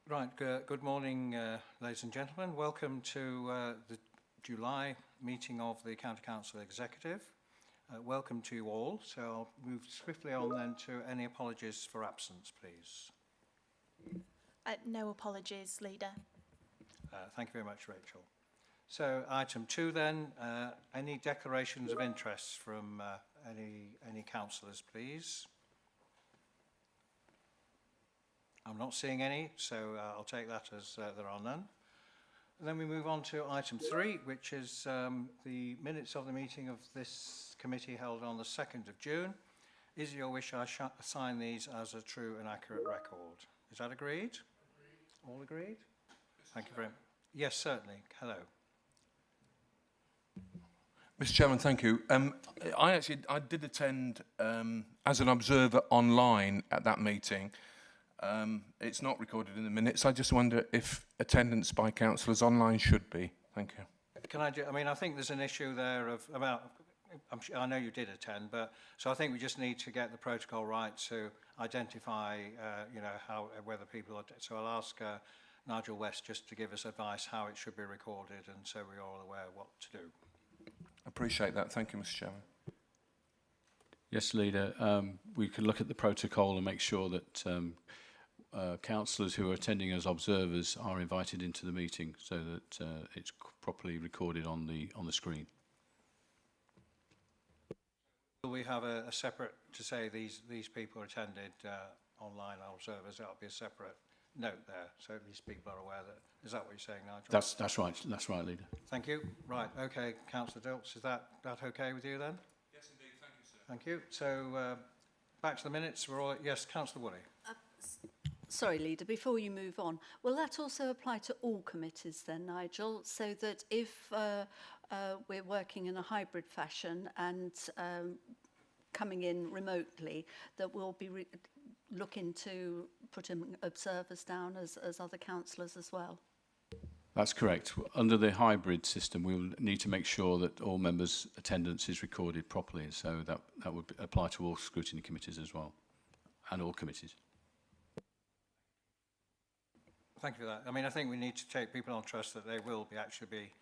Right, good morning, ladies and gentlemen. Welcome to the July meeting of the County Council Executive. Welcome to you all. So I'll move swiftly on then to any apologies for absence, please. No apologies, Leader. Thank you very much, Rachel. So item 2 then, any declarations of interest from any councillors, please? I'm not seeing any, so I'll take that as there are none. And then we move on to item 3, which is the minutes of the meeting of this committee held on the 2nd of June. Is it your wish I assign these as a true and accurate record? Is that agreed? All agreed? Thank you very much. Yes, certainly. Hello. Mr. Chairman, thank you. I did attend as an observer online at that meeting. It's not recorded in the minutes. I just wonder if attendance by councillors online should be. Thank you. Can I think there's an issue there about. I know you did attend, but so I think we just need to get the protocol right to identify, whether people are. So I'll ask Nigel West just to give us advice how it should be recorded, and so we're all aware what to do. Appreciate that. Thank you, Mr. Chairman. Yes, Leader. We can look at the protocol and make sure that councillors who are attending as observers are invited into the meeting, so that it's properly recorded on the screen. Will we have a separate to say these people attended online observers? That'll be a separate note there, so at least people are aware that. Is that what you're saying, Nigel? That's right. That's right, Leader. Thank you. Right. Okay, Councillor Dilks, is that okay with you then? Yes, indeed. Thank you, sir. Thank you. So back to the minutes. We're all yes, Councillor Woolley. Sorry, Leader, before you move on, will that also apply to all committees then, Nigel, so that if we're working in a hybrid fashion and coming in remotely, that we'll be looking to put observers down as other councillors as well? That's correct. Under the hybrid system, we'll need to make sure that all members' attendance is recorded properly, so that would apply to all scrutiny committees as well, and all committees. Thank you for that. I think we need to take people on trust that they will actually be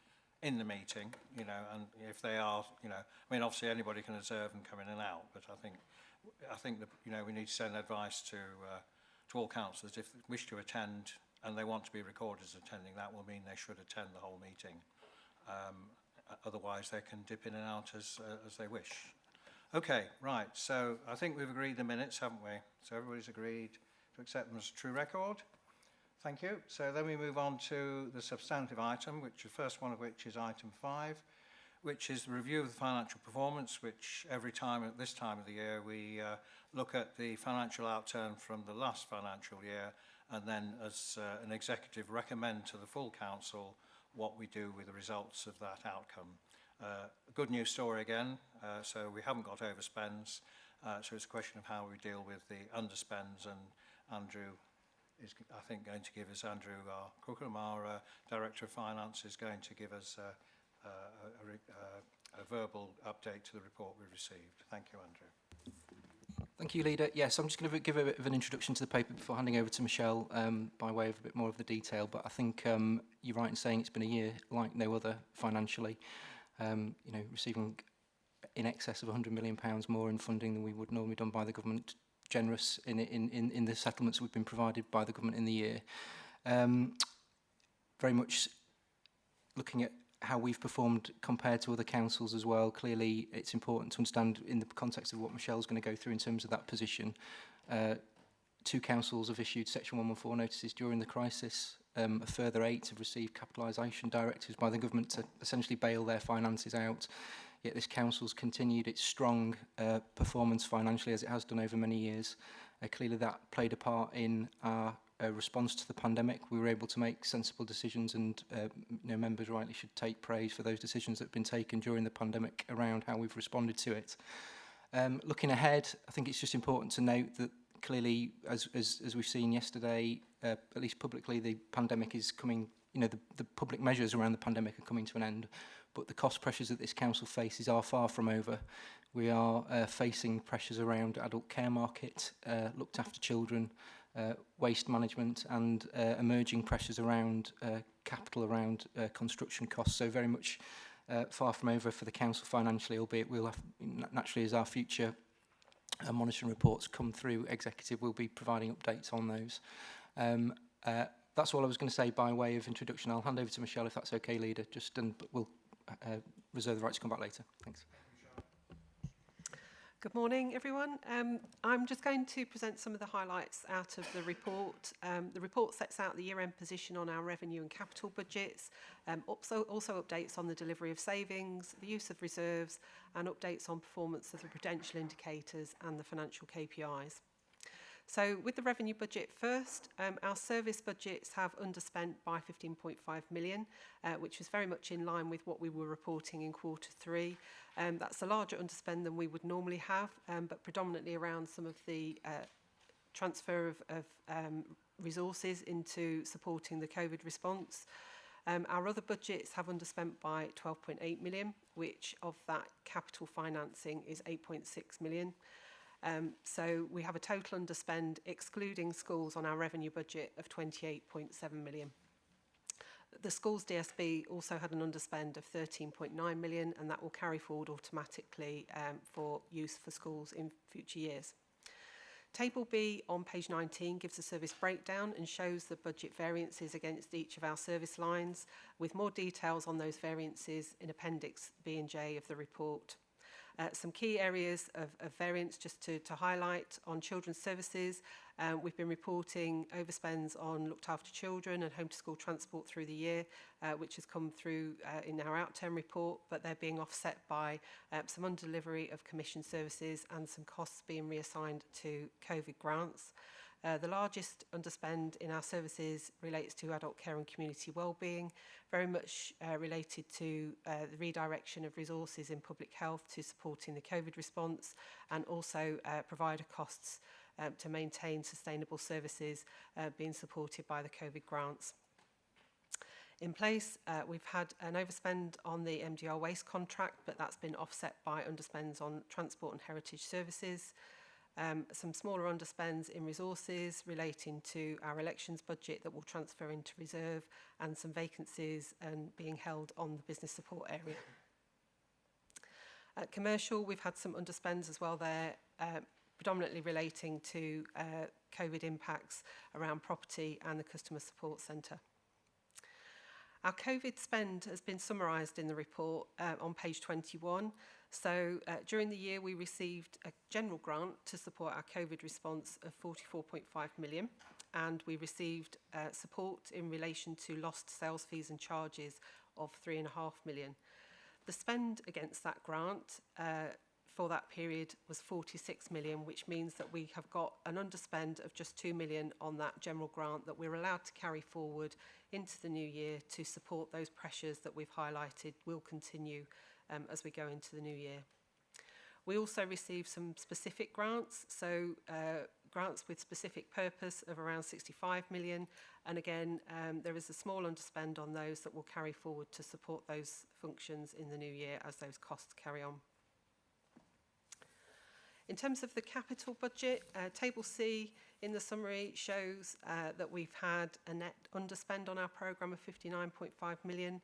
in the meeting, and if they are, obviously anybody can observe and come in and out, but I think that, we need to send advice to all councillors if they wish to attend and they want to be recorded as attending. That will mean they should attend the whole meeting. Otherwise, they can dip in and out as they wish. Okay, right. So I think we've agreed the minutes, haven't we? So everybody's agreed to accept them as a true record. Thank you. So then we move on to the substantive item, which the first one of which is item 5, which is the review of the financial performance, which every time at this time of the year we look at the financial outturn from the last financial year, and then as an executive recommend to the full council what we do with the results of that outcome. Good news story again, so we haven't got overspends, so it's a question of how we deal with the underspends, and Andrew is, I think, going to give us, Andrew Crookham, our Director of Finance, is going to give us a verbal update to the report we received. Thank you, Andrew. Thank you, Leader. Yes, I'm just going to give a bit of an introduction to the paper before handing over to Michelle by way of a bit more of the detail, but I think you're right in saying it's been a year like no other financially. Receiving in excess of £100 million more in funding than we would normally done by the government, generous in the settlements we've been provided by the government in the year. Very much looking at how we've performed compared to other councils as well. Clearly, it's important to understand in the context of what Michelle's going to go through in terms of that position. 2 councils have issued Section 114 notices during the crisis. A further 8 have received capitalisation directives by the government to essentially bail their finances out. Yet this council's continued its strong performance financially as it has done over many years. Clearly that played a part in our response to the pandemic. We were able to make sensible decisions, and members rightly should take praise for those decisions that have been taken during the pandemic around how we've responded to it. Looking ahead, I think it's just important to note that clearly, as we've seen yesterday, at least publicly, the pandemic is coming, the public measures around the pandemic are coming to an end, but the cost pressures that this council faces are far from over. We are facing pressures around adult care market, looked after children, waste management and emerging pressures around capital, around construction costs. So very much far from over for the council financially, albeit we'll have, naturally, as our future monitoring reports come through executive, we'll be providing updates on those. That's all I was going to say by way of introduction. I'll hand over to Michelle if that's okay, Leader, but we'll reserve the right to come back later. Thanks. Good morning, everyone. I'm just going to present some of the highlights out of the report. The report sets out the year-end position on our revenue and capital budgets, also updates on the delivery of savings, the use of reserves, and updates on performance of the prudential indicators and the financial KPIs. So with the revenue budget first, our service budgets have underspent by 15.5 million, which was very much in line with what we were reporting in Q3. That's a larger underspend than we would normally have, but predominantly around some of the transfer of resources into supporting the COVID response. Our other budgets have underspent by 12.8 million, which of that capital financing is 8.6 million. So we have a total underspend, excluding schools, on our revenue budget of 28.7 million. The schools DSB also had an underspend of 13.9 million, and that will carry forward automatically for use for schools in future years. Table B on page 19 gives a service breakdown and shows the budget variances against each of our service lines, with more details on those variances in Appendix B and J of the report. Some key areas of variance just to highlight on children's services. We've been reporting overspends on looked after children and home to school transport through the year, which has come through in our outturn report, but they're being offset by some undelivery of commission services and some costs being reassigned to COVID grants. The largest underspend in our services relates to adult care and community wellbeing, very much related to the redirection of resources in public health to supporting the COVID response, and also provider costs to maintain sustainable services being supported by the COVID grants. In place, we've had an overspend on the MDR waste contract, but that's been offset by underspends on transport and heritage services. Some smaller underspends in resources relating to our elections budget that will transfer into reserve, and some vacancies being held on the business support area. At commercial, we've had some underspends as well there, predominantly relating to COVID impacts around property and the customer support centre. Our COVID spend has been summarised in the report on page 21. So during the year, we received a general grant to support our COVID response of 44.5 million, and we received support in relation to lost sales fees and charges of 3.5 million. The spend against that grant for that period was 46 million, which means that we have got an underspend of just 2 million on that general grant that we're allowed to carry forward into the new year to support those pressures that we've highlighted will continue as we go into the new year. We also received some specific grants, so grants with specific purpose of around 65 million, and again there is a small underspend on those that will carry forward to support those functions in the new year as those costs carry on. In terms of the capital budget, Table C in the summary shows that we've had a net underspend on our programme of 59.5 million.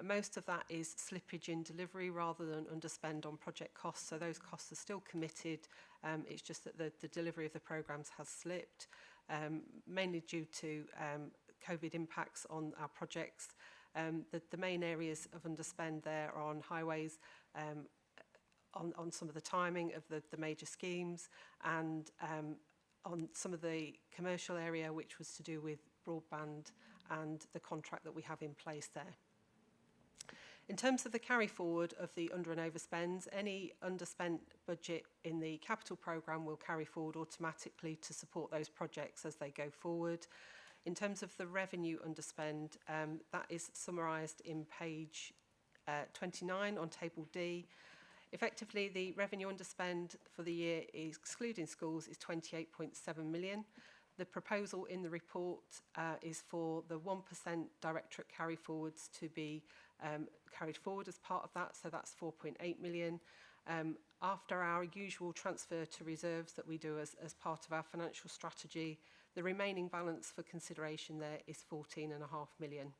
Most of that is slippage in delivery rather than underspend on project costs, so those costs are still committed. It's just that the delivery of the programmes has slipped, mainly due to COVID impacts on our projects. The main areas of underspend there are on highways, on some of the timing of the major schemes, and on some of the commercial area, which was to do with broadband and the contract that we have in place there. In terms of the carry forward of the under and overspends, any underspent budget in the capital programme will carry forward automatically to support those projects as they go forward. In terms of the revenue underspend, that is summarised in page 29 on Table D. Effectively, the revenue underspend for the year, excluding schools, is 28.7 million. The proposal in the report is for the 1% directorate carry forwards to be carried forward as part of that, so that's 4.8 million. After our usual transfer to reserves that we do as part of our financial strategy, The remaining balance for consideration there is 14.5 million.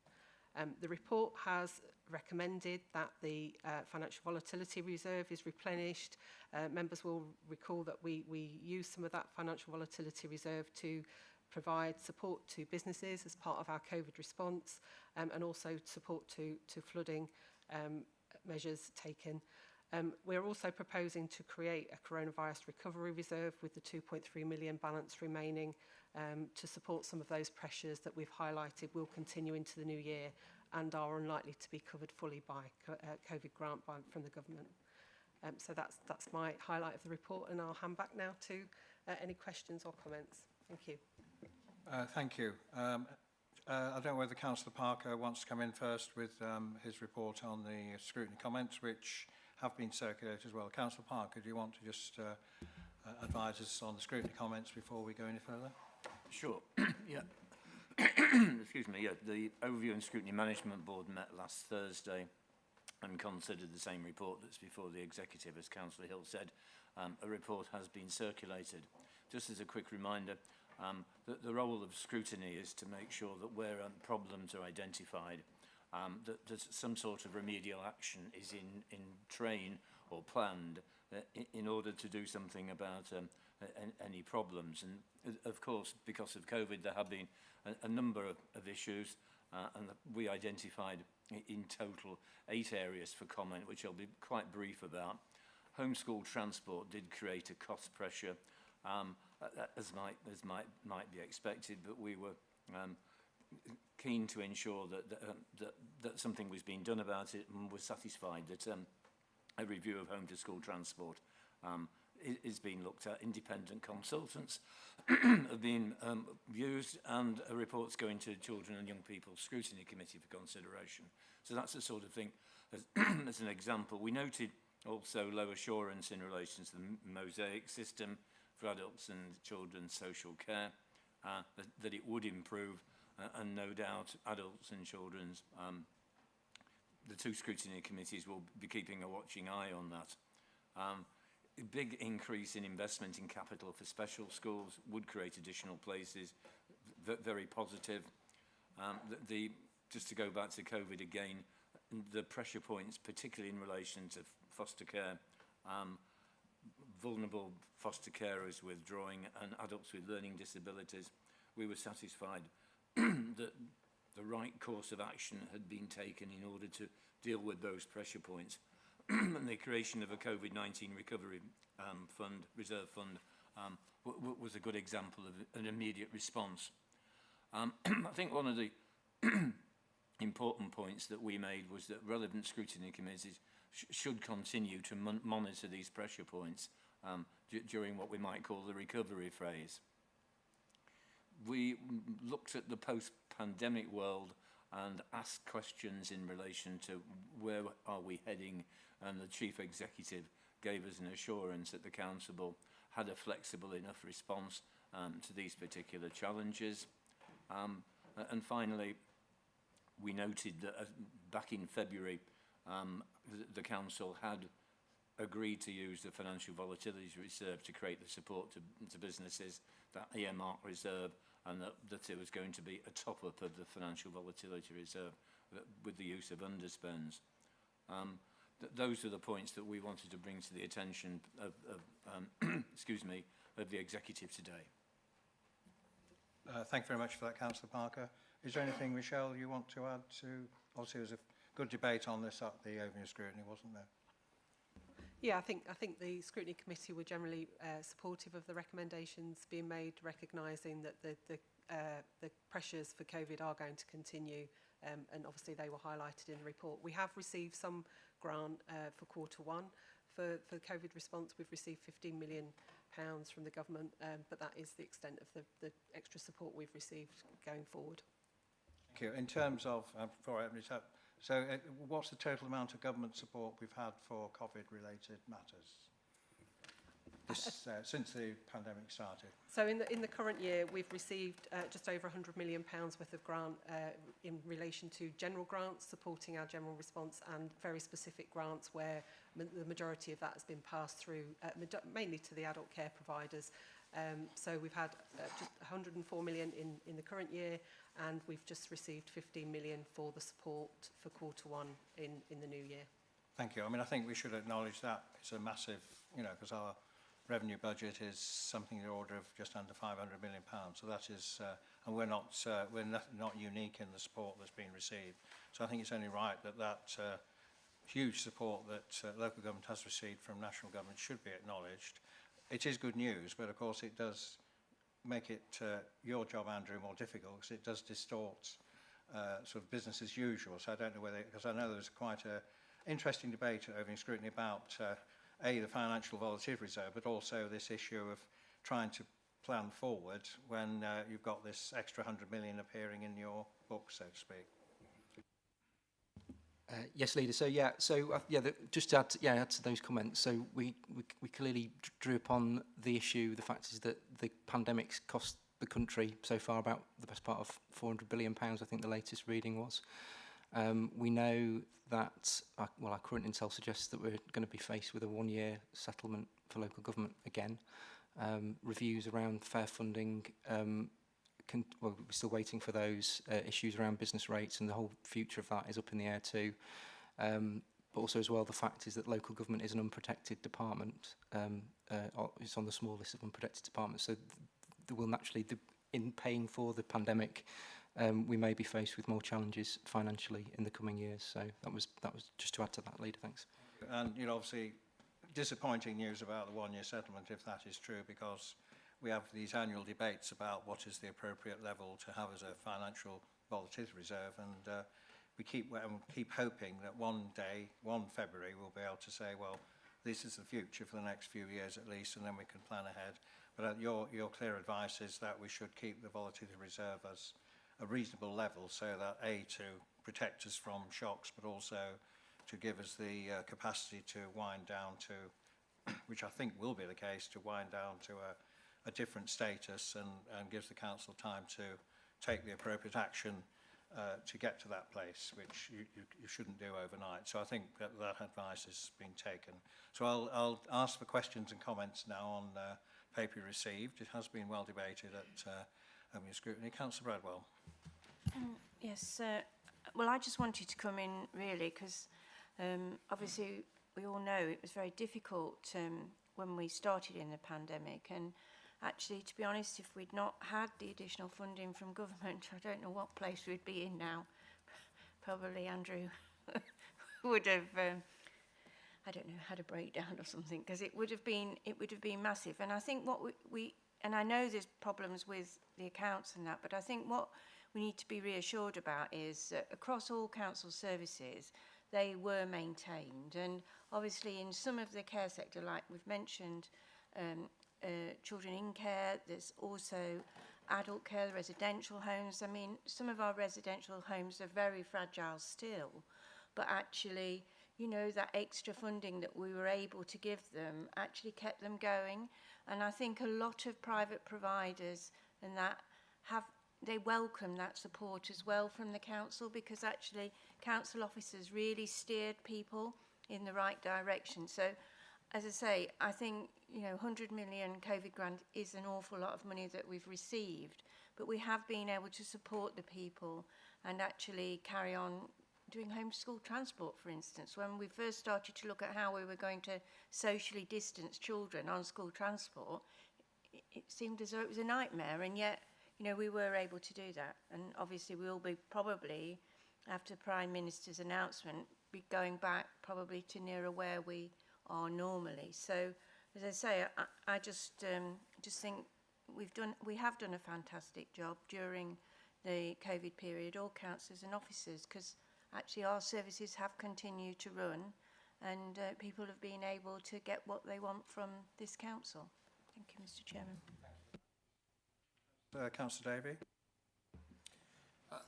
The report has recommended that the financial volatility reserve is replenished. Members will recall that we use some of that financial volatility reserve to provide support to businesses as part of our COVID response, and also support to flooding measures taken. We're also proposing to create a coronavirus recovery reserve with the 2.3 million balance remaining to support some of those pressures that we've highlighted will continue into the new year and are unlikely to be covered fully by COVID grant from the government. So that's my highlight of the report, and I'll hand back now to any questions or comments. Thank you. Thank you. I don't know whether Councillor Parker wants to come in first with his report on the scrutiny comments, which have been circulated as well. Councillor Parker, do you want to just advise us on the scrutiny comments before we go any further? Sure. Yeah. Excuse me. Yeah. The Overview and Scrutiny Management Board met last Thursday and considered the same report that's before the Executive, as Councillor Hill said. A report has been circulated. Just as a quick reminder, the role of scrutiny is to make sure that where problems are identified, that some sort of remedial action is in train or planned in order to do something about any problems. And of course, because of COVID, there have been a number of issues, and we identified in total 8 areas for comment, which I'll be quite brief about. Homeschool transport did create a cost pressure, as might be expected, but we were keen to ensure that something was being done about it, and was satisfied that a review of home to school transport is being looked at. Independent consultants have been used, and a report's going to Children and Young People's Scrutiny Committee for consideration. So that's the sort of thing, as an example. We noted also low assurance in relation to the Mosaic system for adults and children's social care, that it would improve, and no doubt adults and children's, the 2 scrutiny committees will be keeping a watching eye on that. A big increase in investment in capital for special schools would create additional places, very positive. Just to go back to COVID again, the pressure points, particularly in relation to foster care, vulnerable foster carers withdrawing and adults with learning disabilities, we were satisfied that the right course of action had been taken in order to deal with those pressure points. And the creation of a COVID-19 recovery reserve fund was a good example of an immediate response. I think one of the important points that we made was that relevant scrutiny committees should continue to monitor these pressure points during what we might call the recovery phase. We looked at the post-pandemic world and asked questions in relation to where are we heading, and the Chief Executive gave us an assurance that the Council had a flexible enough response to these particular challenges. And finally, we noted that back in February, the Council had agreed to use the Financial Volatility Reserve to create the support to businesses, that earmark reserve, and that it was going to be a top-up of the Financial Volatility Reserve with the use of underspends. Those are the points that we wanted to bring to the attention of excuse me, of the Executive today. Thank you very much for that, Councillor Parker. Is there anything, Michelle, you want to add to? Obviously, there was a good debate on this at the Overview Scrutiny, wasn't there? Yeah, I think the Scrutiny Committee were generally supportive of the recommendations being made, recognising that the pressures for COVID are going to continue, and obviously they were highlighted in the report. We have received some grant for Q1 for COVID response. We've received £15 million from the government, but that is the extent of the extra support we've received going forward. Thank you. In terms of, before I open it up, so what's the total amount of government support we've had for COVID-related matters since the pandemic started? So in the current year, we've received just over £100 million worth of grant in relation to general grants supporting our general response, and very specific grants where the majority of that has been passed through mainly to the adult care providers. So we've had just 104 million in the current year, and we've just received 15 million for the support for Q1 in the new year. Thank you. I mean, I think we should acknowledge that it's a massive, you know, because our revenue budget is something in the order of just under £500 million. So that is, and we're not unique in the support that's been received. So I think it's only right that huge support that local government has received from national government should be acknowledged. It is good news, but of course it does make it your job, Andrew, more difficult because it does distort sort of business as usual. So I don't know whether, because I know there's quite a interesting debate over in scrutiny about the financial volatility reserve, but also this issue of trying to plan forward when you've got this extra 100 million appearing in your book, so to speak. Yes, Leader. So just to add to those comments. So we clearly drew upon the issue. The fact is that the pandemic's cost the country so far about the best part of £400 billion. I think the latest reading was. We know that our current intel suggests that we're going to be faced with a one-year settlement for local government again. Reviews around fair funding. We're still waiting for those issues around business rates, and the whole future of that is up in the air too. But also as well, the fact is that local government is an unprotected department. It's on the small list of unprotected departments. So there will naturally, in paying for the pandemic, we may be faced with more challenges financially in the coming years. So that was just to add to that, Leader. Thanks. And you know, obviously, disappointing news about the one-year settlement, if that is true, because we have these annual debates about what is the appropriate level to have as a financial volatility reserve, and we keep hoping that one day, 1 February, we'll be able to say, well, this is the future for the next few years at least, and then we can plan ahead. But your clear advice is that we should keep the volatility reserve as a reasonable level, so that to protect us from shocks, but also to give us the capacity to wind down to, which I think will be the case, to wind down to a different status, and gives the council time to take the appropriate action to get to that place, which you shouldn't do overnight. So I think that advice has been taken. So I'll ask for questions and comments now on paper received. It has been well debated at your scrutiny. Councillor Bradwell. Yes, well, I just wanted to come in really because obviously we all know it was very difficult when we started in the pandemic, and actually, to be honest, if we'd not had the additional funding from government, I don't know what place we'd be in now. Probably Andrew would have, I don't know, had a breakdown or something, because it would have been massive. And I think what and I know there's problems with the accounts and that, but I think what we need to be reassured about is that across all council services, they were maintained. And obviously in some of the care sector, like we've mentioned, children in care, there's also adult care, residential homes. I mean, some of our residential homes are very fragile still, but actually, you know, that extra funding that we were able to give them actually kept them going. And I think a lot of private providers and that they welcome that support as well from the council, because actually council officers really steered people in the right direction. So, as I say, I think, you know, 100 million COVID grant is an awful lot of money that we've received, but we have been able to support the people and actually carry on doing homeschool transport, for instance. When we first started to look at how we were going to socially distance children on school transport, it seemed as though it was a nightmare, and yet, you know, we were able to do that. And obviously we'll be probably, after the Prime Minister's announcement, be going back probably to nearer where we are normally. So, as I say, I just think we have done a fantastic job during the COVID period, all councillors and officers, because actually our services have continued to run, and people have been able to get what they want from this council. Thank you, Mr. Chairman. Councillor Davey.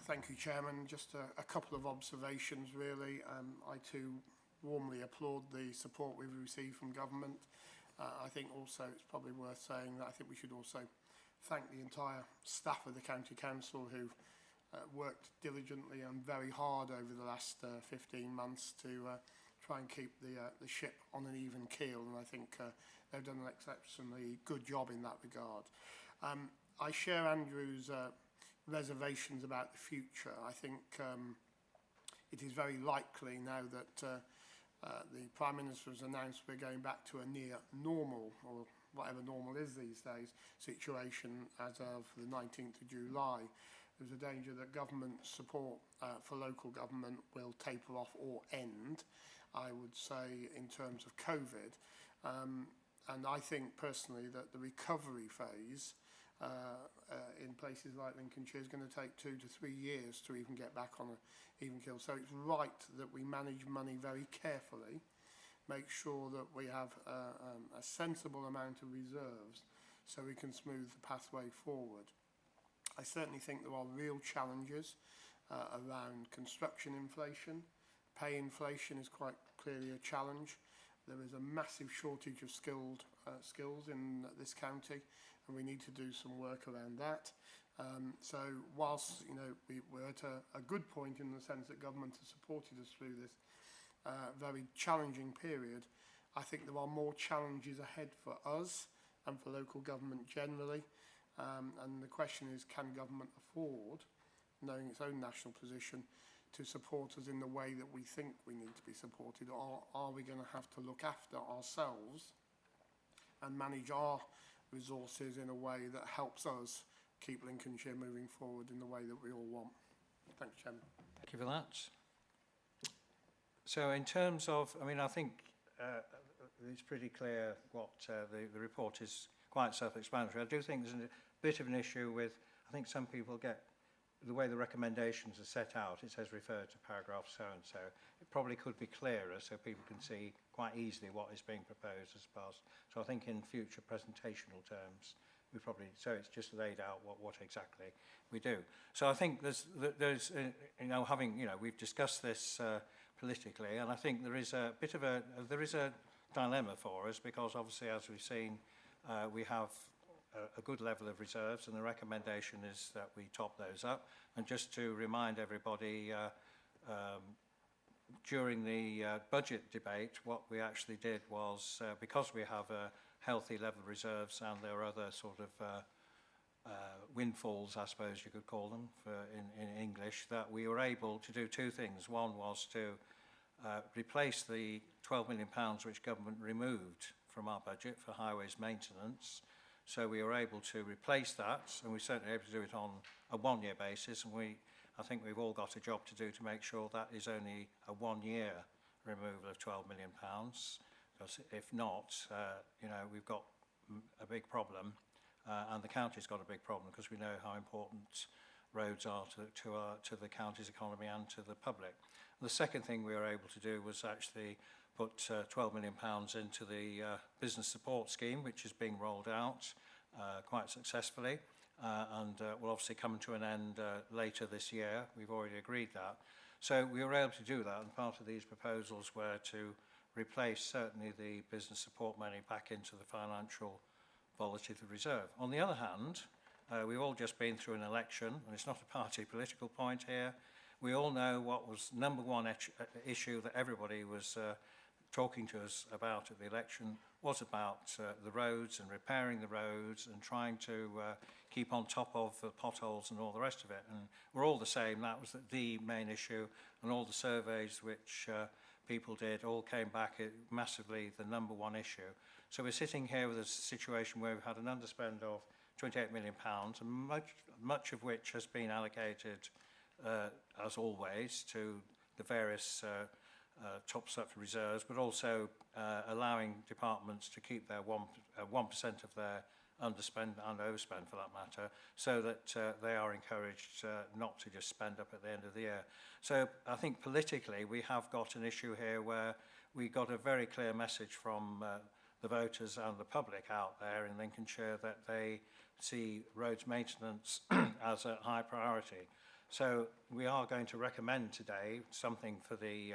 Thank you, Chairman. Just a couple of observations, really. I too warmly applaud the support we've received from government. I think also it's probably worth saying that I think we should also thank the entire staff of the County Council who worked diligently and very hard over the last 15 months to try and keep the ship on an even keel, and I think they've done an exceptionally good job in that regard. I share Andrew's reservations about the future. I think it is very likely now that the Prime Minister has announced we're going back to a near normal, or whatever normal is these days, situation as of the 19th of July. There's a danger that government support for local government will taper off or end, I would say, in terms of COVID. And I think personally that the recovery phase in places like Lincolnshire is going to take 2 to 3 years to even get back on an even keel. So it's right that we manage money very carefully, make sure that we have a sensible amount of reserves so we can smooth the pathway forward. I certainly think there are real challenges around construction inflation. Pay inflation is quite clearly a challenge. There is a massive shortage of skills in this county, and we need to do some work around that. So whilst we're at a good point in the sense that government has supported us through this very challenging period, I think there are more challenges ahead for us and for local government generally. And the question is, can government afford, knowing its own national position, to support us in the way that we think we need to be supported, or are we going to have to look after ourselves and manage our resources in a way that helps us keep Lincolnshire moving forward in the way that we all want? Thanks, Chairman. Thank you for that. So in terms of, I think it's pretty clear what the report is quite self-explanatory. I do think there's a bit of an issue with, I think some people get the way the recommendations are set out. It says refer to paragraph so-and-so. It probably could be clearer so people can see quite easily what is being proposed as passed. So I think in future presentational terms, so it's just laid out what exactly we do. So I think there's we've discussed this politically, and I think there is a bit of a dilemma for us, because obviously, as we've seen, we have a good level of reserves, and the recommendation is that we top those up. And just to remind everybody, during the budget debate, what we actually did was, because we have a healthy level of reserves, and there are other sort of windfalls, I suppose you could call them in English, that we were able to do two things. One was to replace the £12 million which government removed from our budget for highways maintenance. So we were able to replace that, and we're certainly able to do it on a one-year basis, and I think we've all got a job to do to make sure that is only a one-year removal of £12 million, because if not, we've got a big problem, and the county's got a big problem, because we know how important roads are to the county's economy and to the public. And the second thing we were able to do was actually put £12 million into the business support scheme, which is being rolled out quite successfully, and will obviously come to an end later this year. We've already agreed that. So we were able to do that, and part of these proposals were to replace certainly the business support money back into the financial volatility reserve. On the other hand, we've all just been through an election, and it's not a party political point here. We all know what was number one issue that everybody was talking to us about at the election was about the roads and repairing the roads and trying to keep on top of the potholes and all the rest of it. And we're all the same. That was the main issue, and all the surveys which people did all came back massively the number one issue. So we're sitting here with a situation where we've had an underspend of £28 million, and much of which has been allocated, as always, to the various tops up reserves, but also allowing departments to keep their 1% of their underspend and overspend, for that matter, so that they are encouraged not to just spend up at the end of the year. So I think politically we have got an issue here where we got a very clear message from the voters and the public out there in Lincolnshire that they see roads maintenance as a high priority. So we are going to recommend today something for the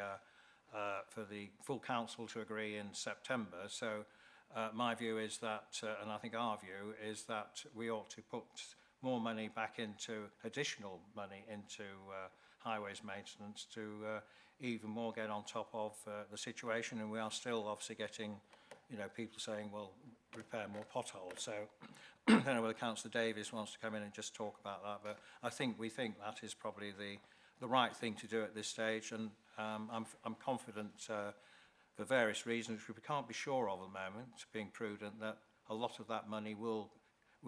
full council to agree in September. So my view is that, and I think our view is that we ought to put more money back into, additional money into highways maintenance to even more get on top of the situation, and we are still obviously getting, you know, people saying, well, repair more potholes. So I don't know whether Councillor Davies wants to come in and just talk about that, but we think that is probably the right thing to do at this stage, and I'm confident for various reasons, which we can't be sure of at the moment, being prudent, that a lot of that money will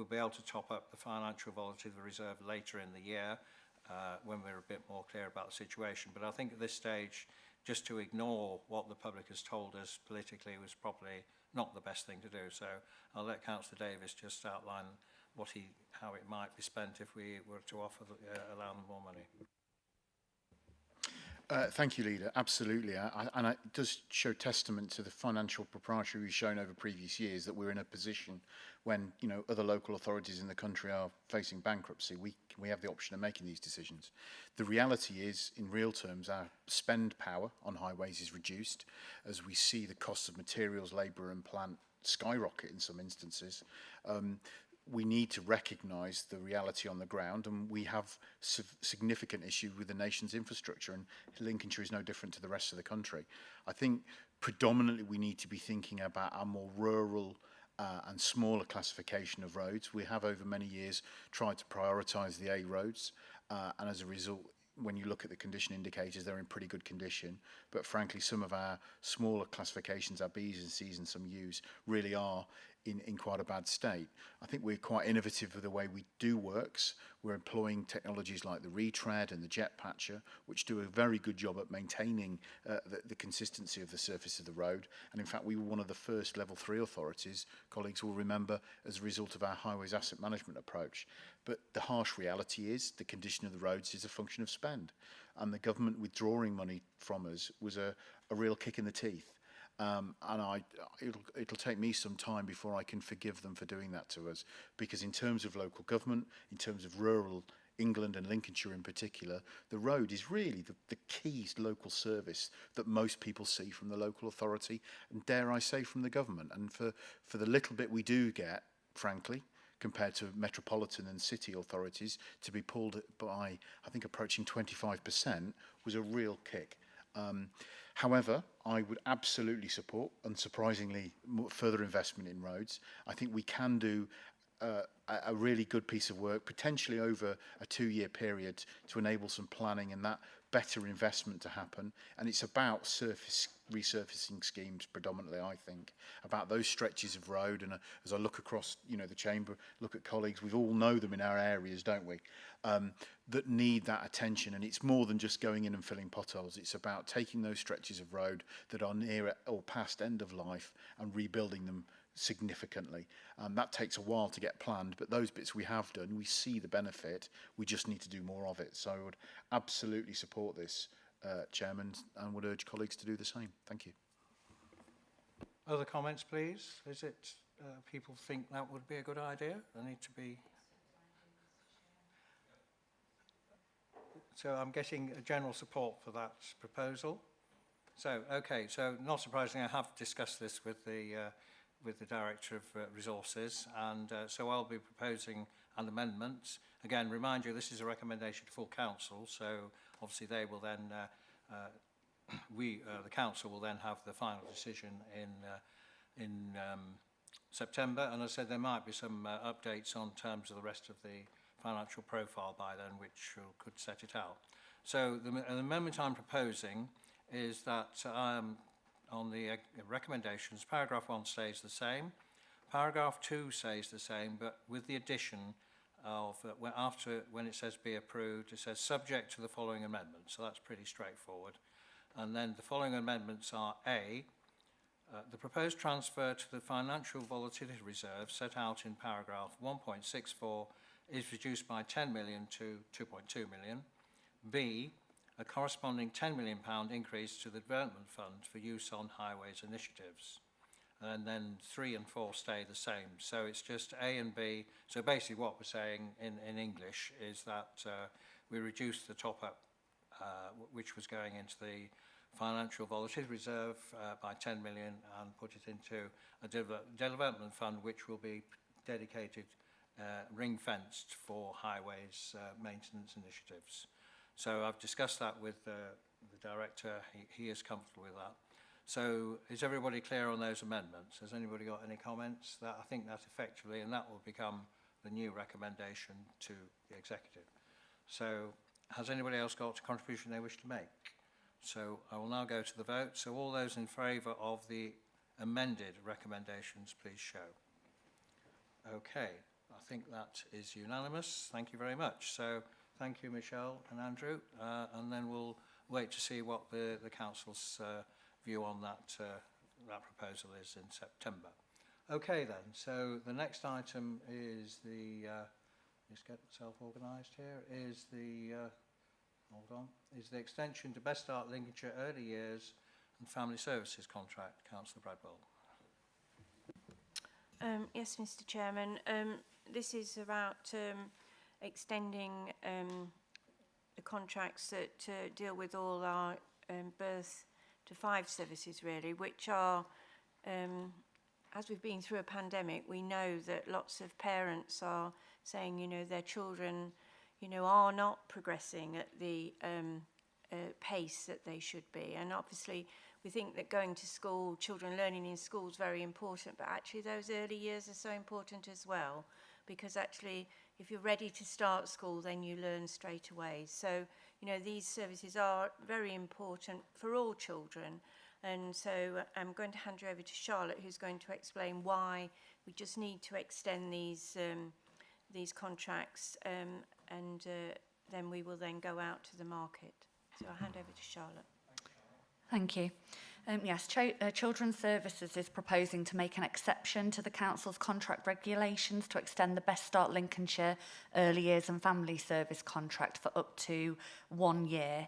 be able to top up the financial volatility of the reserve later in the year, when we're a bit more clear about the situation. But I think at this stage, just to ignore what the public has told us politically was probably not the best thing to do. So I'll let Councillor Davies just outline how it might be spent if we were to allow them more money. Thank you, Leader. Absolutely. And it does show testament to the financial propriety we've shown over previous years that we're in a position when, you know, other local authorities in the country are facing bankruptcy. We have the option of making these decisions. The reality is, in real terms, our spend power on highways is reduced as we see the cost of materials, labour and plant skyrocket in some instances. We need to recognise the reality on the ground, and we have significant issue with the nation's infrastructure, and Lincolnshire is no different to the rest of the country. I think predominantly we need to be thinking about our more rural and smaller classification of roads. We have over many years tried to prioritise the A roads, and as a result, when you look at the condition indicators, they're in pretty good condition. But frankly, some of our smaller classifications, our Bs and Cs and some Us, really are in quite a bad state. I think we're quite innovative with the way we do works. We're employing technologies like the retread and the jet patcher, which do a very good job at maintaining the consistency of the surface of the road. And in fact, we were one of the first level 3 authorities, colleagues will remember, as a result of our highways asset management approach. But the harsh reality is the condition of the roads is a function of spend. And the government withdrawing money from us was a real kick in the teeth. And it'll take me some time before I can forgive them for doing that to us, because in terms of local government, in terms of rural England and Lincolnshire in particular, the road is really the key local service that most people see from the local authority, and dare I say from the government. And for the little bit we do get, frankly, compared to metropolitan and city authorities, to be pulled by, I think, approaching 25% was a real kick. However, I would absolutely support, unsurprisingly, further investment in roads. I think we can do a really good piece of work, potentially over a 2-year period, to enable some planning and that better investment to happen. And it's about resurfacing schemes predominantly, I think, about those stretches of road. And as I look across, you know, the chamber, look at colleagues, we all know them in our areas, don't we, that need that attention. And it's more than just going in and filling potholes. It's about taking those stretches of road that are near or past end of life and rebuilding them significantly. That takes a while to get planned, but those bits we have done, we see the benefit. We just need to do more of it. So I would absolutely support this, Chairman, and would urge colleagues to do the same. Thank you. Other comments, please? Is it people think that would be a good idea? There need to be. So I'm getting a general support for that proposal. So, okay, so not surprisingly, I have discussed this with the Director of Resources, and so I'll be proposing an amendment. Again, remind you, this is a recommendation to full council, so obviously they will then, the council will then have the final decision in September, and as I said, there might be some updates on terms of the rest of the financial profile by then, which could set it out. So the amendment I'm proposing is that on the recommendations, paragraph 1 stays the same, paragraph 2 stays the same, but with the addition of, when it says be approved, it says subject to the following amendments, so that's pretty straightforward. And then the following amendments are A, the proposed transfer to the financial volatility reserve set out in paragraph 1.64 is reduced by 10 million to 2.2 million. B, a corresponding £10 million increase to the development fund for use on highways initiatives. And then 3 and 4 stay the same. So it's just A and B. So basically what we're saying in English is that we reduce the top-up, which was going into the financial volatility reserve by 10 million and put it into a development fund, which will be dedicated, ring-fenced for highways maintenance initiatives. So I've discussed that with the director, he is comfortable with that. So is everybody clear on those amendments? Has anybody got any comments? That, I think that effectively, and that will become the new recommendation to the executive. So has anybody else got a contribution they wish to make? So I will now go to the vote. So all those in favour of the amended recommendations, please show. Okay, I think that is unanimous. Thank you very much. So thank you, Michelle and Andrew. And then we'll wait to see what the council's view on that proposal is in September. Okay then, so the next item is the, just get myself organised here, is the, is the extension to Best Start Lincolnshire Early Years and Family Services contract. Councillor Bradwell. Yes, Mr. Chairman. This is about extending the contracts that deal with all our birth to 5 services, really, which are, as we've been through a pandemic, we know that lots of parents are saying, you know, their children, you know, are not progressing at the pace that they should be. And obviously, we think that going to school, children learning in school is very important, but actually those early years are so important as well, because actually if you're ready to start school, then you learn straight away. So, you know, these services are very important for all children. And so I'm going to hand you over to Charlotte, who's going to explain why we just need to extend these contracts, and then we will then go out to the market. So I'll hand over to Charlotte. Thank you. Yes, Children's Services is proposing to make an exception to the Council's contract regulations to extend the Best Start Lincolnshire Early Years and Family Service contract for up to 1 year.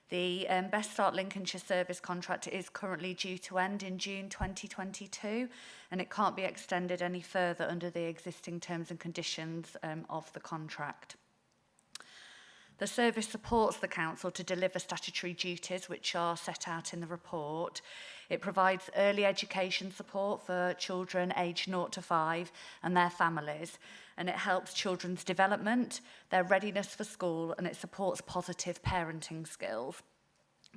The Best Start Lincolnshire service contract is currently due to end in June 2022, and it can't be extended any further under the existing terms and conditions of the contract. The service supports the Council to deliver statutory duties which are set out in the report. It provides early education support for children aged 0 to 5 and their families, and it helps children's development, their readiness for school, and it supports positive parenting skills.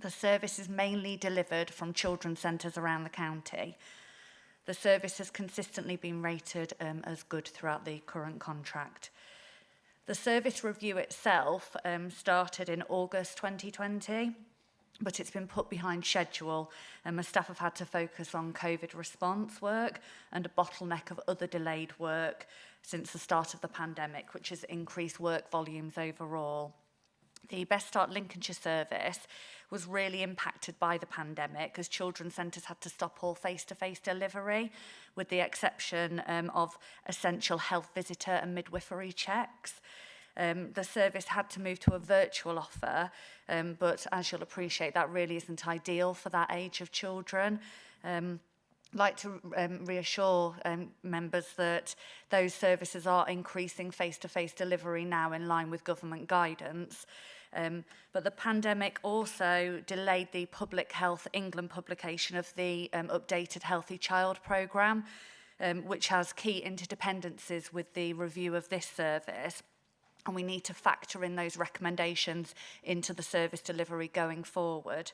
The service is mainly delivered from children's centres around the county. The service has consistently been rated as good throughout the current contract. The service review itself started in August 2020, but it's been put behind schedule, and staff have had to focus on COVID response work and a bottleneck of other delayed work since the start of the pandemic, which has increased work volumes overall. The Best Start Lincolnshire service was really impacted by the pandemic as children's centres had to stop all face-to-face delivery, with the exception of essential health visitor and midwifery checks. The service had to move to a virtual offer, but as you'll appreciate, that really isn't ideal for that age of children. I'd like to reassure members that those services are increasing face-to-face delivery now in line with government guidance. But the pandemic also delayed the Public Health England publication of the updated Healthy Child programme, which has key interdependencies with the review of this service. And we need to factor in those recommendations into the service delivery going forward.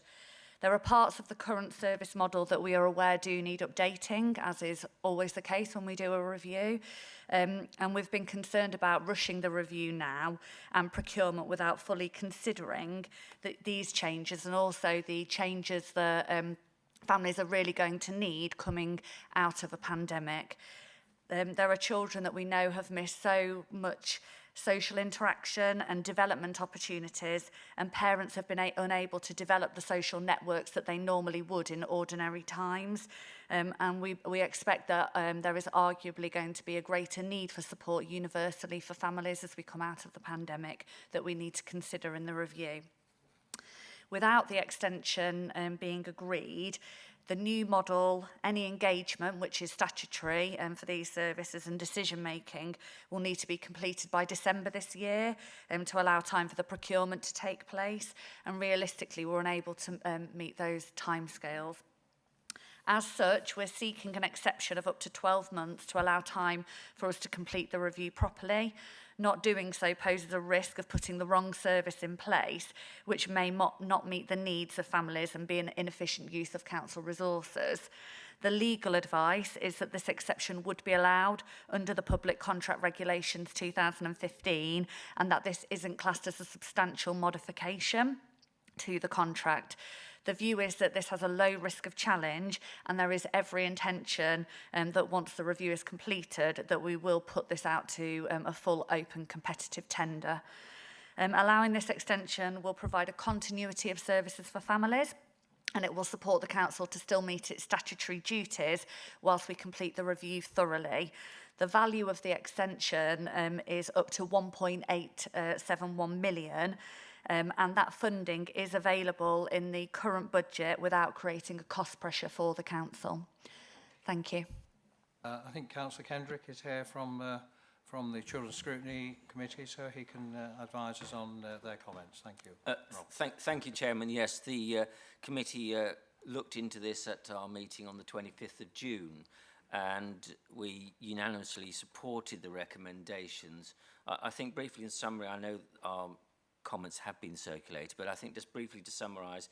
There are parts of the current service model that we are aware do need updating, as is always the case when we do a review. And we've been concerned about rushing the review now and procurement without fully considering these changes and also the changes that families are really going to need coming out of a pandemic. There are children that we know have missed so much social interaction and development opportunities, and parents have been unable to develop the social networks that they normally would in ordinary times. And we expect that there is arguably going to be a greater need for support universally for families as we come out of the pandemic that we need to consider in the review. Without the extension being agreed, the new model, any engagement, which is statutory for these services and decision-making, will need to be completed by December this year to allow time for the procurement to take place. And realistically, we're unable to meet those timescales. As such, we're seeking an exception of up to 12 months to allow time for us to complete the review properly. Not doing so poses a risk of putting the wrong service in place, which may not meet the needs of families and be an inefficient use of council resources. The legal advice is that this exception would be allowed under the Public Contract Regulations 2015, and that this isn't classed as a substantial modification to the contract. The view is that this has a low risk of challenge, and there is every intention that once the review is completed, that we will put this out to a full open competitive tender. Allowing this extension will provide a continuity of services for families, and it will support the council to still meet its statutory duties whilst we complete the review thoroughly. The value of the extension is up to 1.871 million. And that funding is available in the current budget without creating a cost pressure for the council. Thank you. I think Councillor Kendrick is here from the Children's Scrutiny Committee, so he can advise us on their comments. Thank you. Thank you, Chairman. Yes, the committee looked into this at our meeting on the 25th of June, and we unanimously supported the recommendations. I think briefly in summary, I know our comments have been circulated, but I think just briefly to summarise,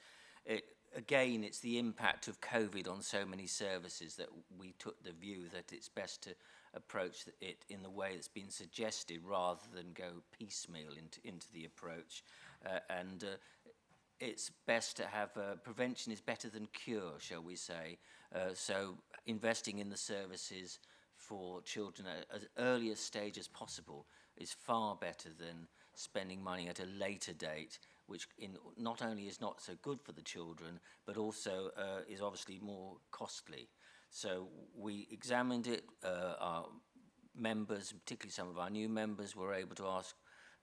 again, it's the impact of COVID on so many services that we took the view that it's best to approach it in the way that's been suggested rather than go piecemeal into the approach. And it's best to have prevention is better than cure, shall we say. So investing in the services for children at as early a stage as possible is far better than spending money at a later date, which not only is not so good for the children, but also is obviously more costly. So we examined it. Our members, particularly some of our new members, were able to ask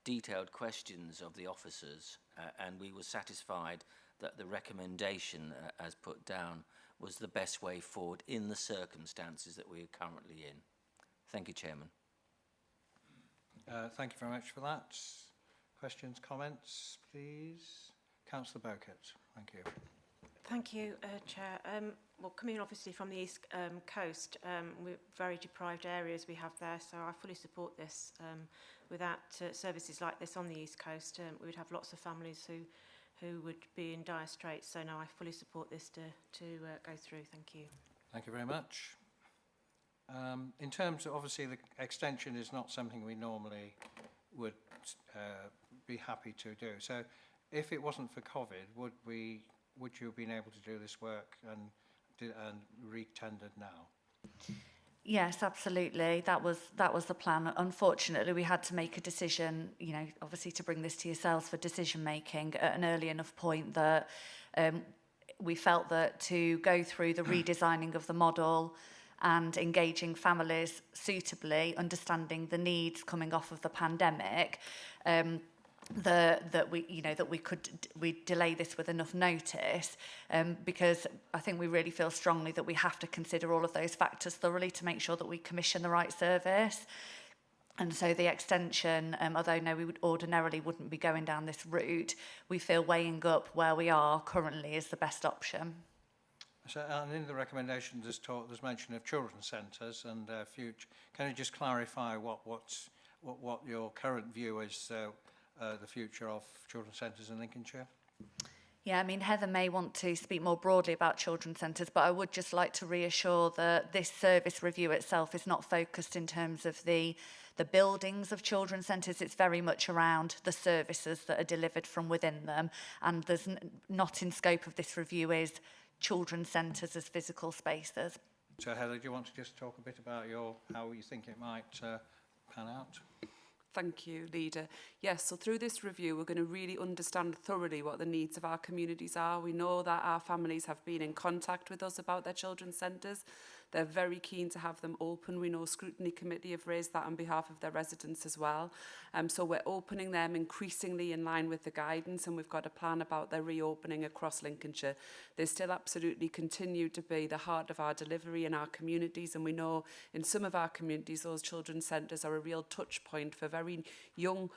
detailed questions of the officers, and we were satisfied that the recommendation as put down was the best way forward in the circumstances that we are currently in. Thank you, Chairman. Thank you very much for that. Questions, comments, please? Councillor Bowkett, thank you. Thank you, Chair. Well, coming obviously from the East Coast, we're very deprived areas we have there, so I fully support this. Without services like this on the East Coast, we would have lots of families who would be in dire straits. So no, I fully support this to go through. Thank you. Thank you very much. In terms of, obviously, the extension is not something we normally would be happy to do. So if it wasn't for COVID, would you have been able to do this work and re-tendered now? Yes, absolutely. That was the plan. Unfortunately, we had to make a decision, you know, obviously to bring this to yourselves for decision making at an early enough point that we felt that to go through the redesigning of the model and engaging families suitably, understanding the needs coming off of the pandemic, that we delay this with enough notice, because I think we really feel strongly that we have to consider all of those factors thoroughly to make sure that we commission the right service. And so the extension, although no, we would ordinarily wouldn't be going down this route, we feel weighing up where we are currently is the best option. So, and in the recommendations, there's mention of children's centres and future. Can you just clarify what your current view is, the future of children's centres in Lincolnshire? Yeah, I mean, Heather may want to speak more broadly about children's centres, but I would just like to reassure that this service review itself is not focused in terms of the buildings of children's centres. It's very much around the services that are delivered from within them. And there's not in scope of this review is children's centres as physical spaces. So Heather, do you want to just talk a bit about how you think it might pan out? Thank you, Leader. Yes, so through this review, we're going to really understand thoroughly what the needs of our communities are. We know that our families have been in contact with us about their children's centres. They're very keen to have them open. We know Scrutiny Committee have raised that on behalf of their residents as well. So we're opening them increasingly in line with the guidance, and we've got a plan about their reopening across Lincolnshire. They still absolutely continue to be the heart of our delivery in our communities, and we know in some of our communities those children's centres are a real touch point for very very young,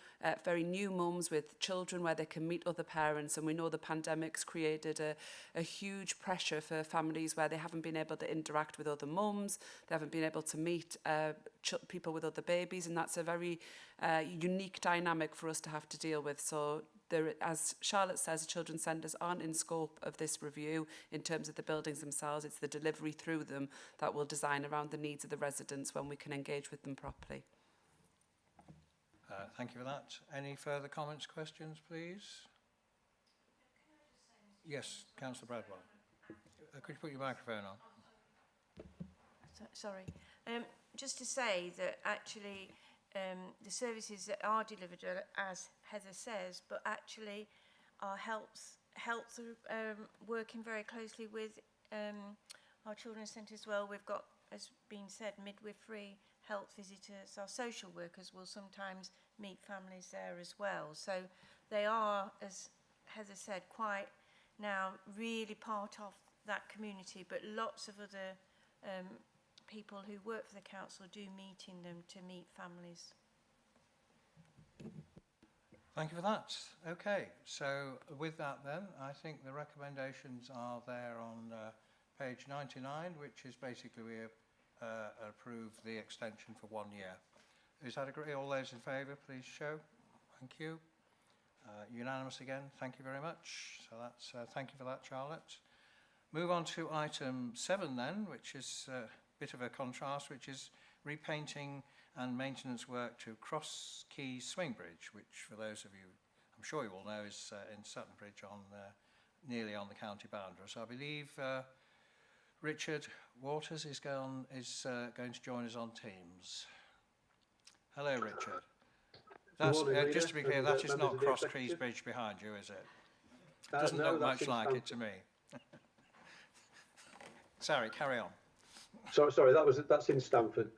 very new mums with children where they can meet other parents. And we know the pandemic's created a huge pressure for families where they haven't been able to interact with other mums, they haven't been able to meet people with other babies, and that's a very unique dynamic for us to have to deal with. So there, as Charlotte says, children's centres aren't in scope of this review in terms of the buildings themselves. It's the delivery through them that will design around the needs of the residents when we can engage with them properly. Thank you for that. Any further comments, questions, please? Yes, Councillor Bradwell. Could you put your microphone on? Sorry. Just to say that actually the services that are delivered are, as Heather says, but actually our health are working very closely with our children's centre as well. We've got, as been said, midwifery, health visitors. Our social workers will sometimes meet families there as well. So they are, as Heather said, quite now really part of that community, but lots of other people who work for the council do meet in them to meet families. Thank you for that. Okay, so with that then, I think the recommendations are there on page 99, which is basically we approve the extension for 1 year. Is that agree? All those in favour, please show. Thank you. Unanimous again. Thank you very much. So that's thank you for that, Charlotte. Move on to item 7 then, which is a bit of a contrast, which is repainting and maintenance work to Cross Quay Swing Bridge, which for those of you, I'm sure you all know, is in Sutton Bridge on nearly on the county boundary. So I believe Richard Waters is going to join us on Teams. Hello, Richard. That's, morning, just to be clear, that is not Cross Quay Bridge behind you, is it? Doesn't no, look much like Stamford. it to me. Sorry, carry on. Sorry, that's in Stamford,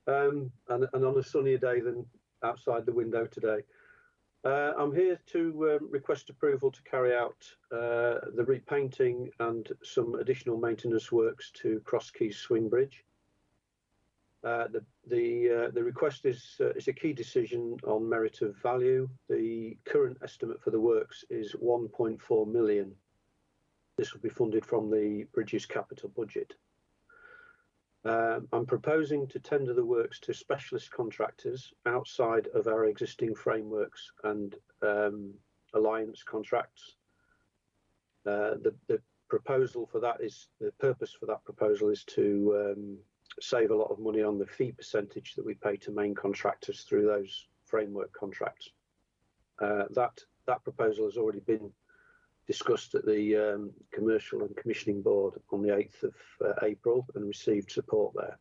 and on a sunnier day than outside the window today. I'm here to request approval to carry out the repainting and some additional maintenance works to Cross Quay Swing Bridge. The request is a key decision on merit of value. The current estimate for the works is 1.4 million. This will be funded from the bridge's capital budget. I'm proposing to tender the works to specialist contractors outside of our existing frameworks and alliance contracts. The proposal for that is, the purpose for that proposal is to save a lot of money on the fee percentage that we pay to main contractors through those framework contracts. That proposal has already been discussed at the Commercial and Commissioning Board on the 8th of April and received support there.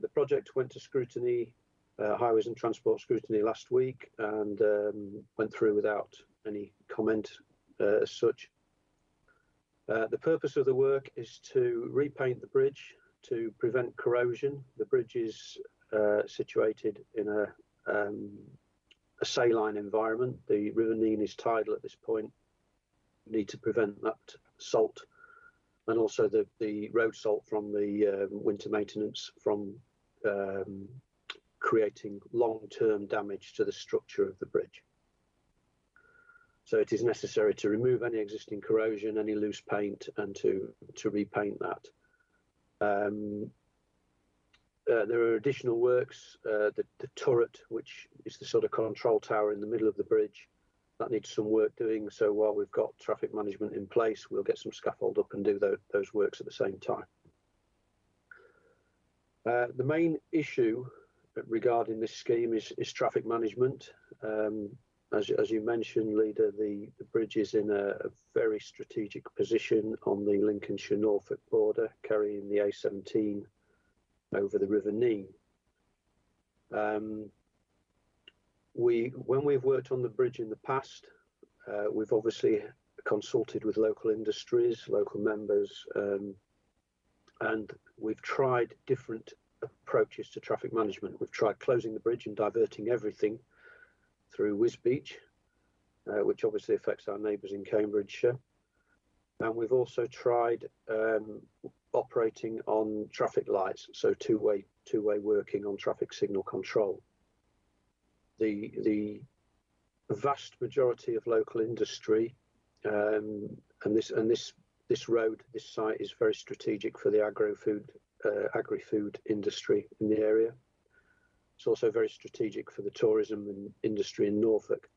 The project went to scrutiny, Highways and Transport scrutiny last week, and went through without any comment as such. The purpose of the work is to repaint the bridge to prevent corrosion. The bridge is situated in a saline environment. The River Nene is tidal at this point. We need to prevent that salt and also the road salt from the winter maintenance from creating long-term damage to the structure of the bridge. So it is necessary to remove any existing corrosion, any loose paint, and to repaint that. There are additional works. The turret, which is the sort of control tower in the middle of the bridge, that needs some work doing. So while we've got traffic management in place, we'll get some scaffold up and do those works at the same time. The main issue regarding this scheme is traffic management. As you mentioned, Leader, the bridge is in a very strategic position on the Lincolnshire-Norfolk border, carrying the A17 over the River Nene. When we've worked on the bridge in the past, we've obviously consulted with local industries, local members, and we've tried different approaches to traffic management. We've tried closing the bridge and diverting everything through Wisbech, which obviously affects our neighbours in Cambridgeshire. And we've also tried operating on traffic lights, so two-way working on traffic signal control. the vast majority of local industry, and this road, this site is very strategic for the agri-food industry in the area. It's also very strategic for the tourism industry in Norfolk.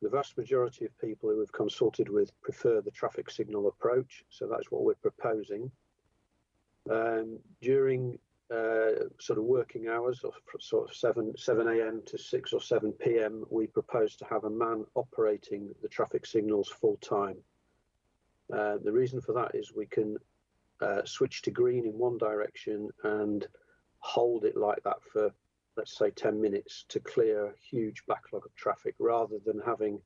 The vast majority of people who have consulted with prefer the traffic signal approach, so that's what we're proposing. During sort of working hours of sort of 7 a.m. to 6 or 7 p.m, we propose to have a man operating the traffic signals full time. The reason for that is we can switch to green in one direction and hold it like that for, let's say, 10 minutes to clear a huge backlog of traffic, rather than having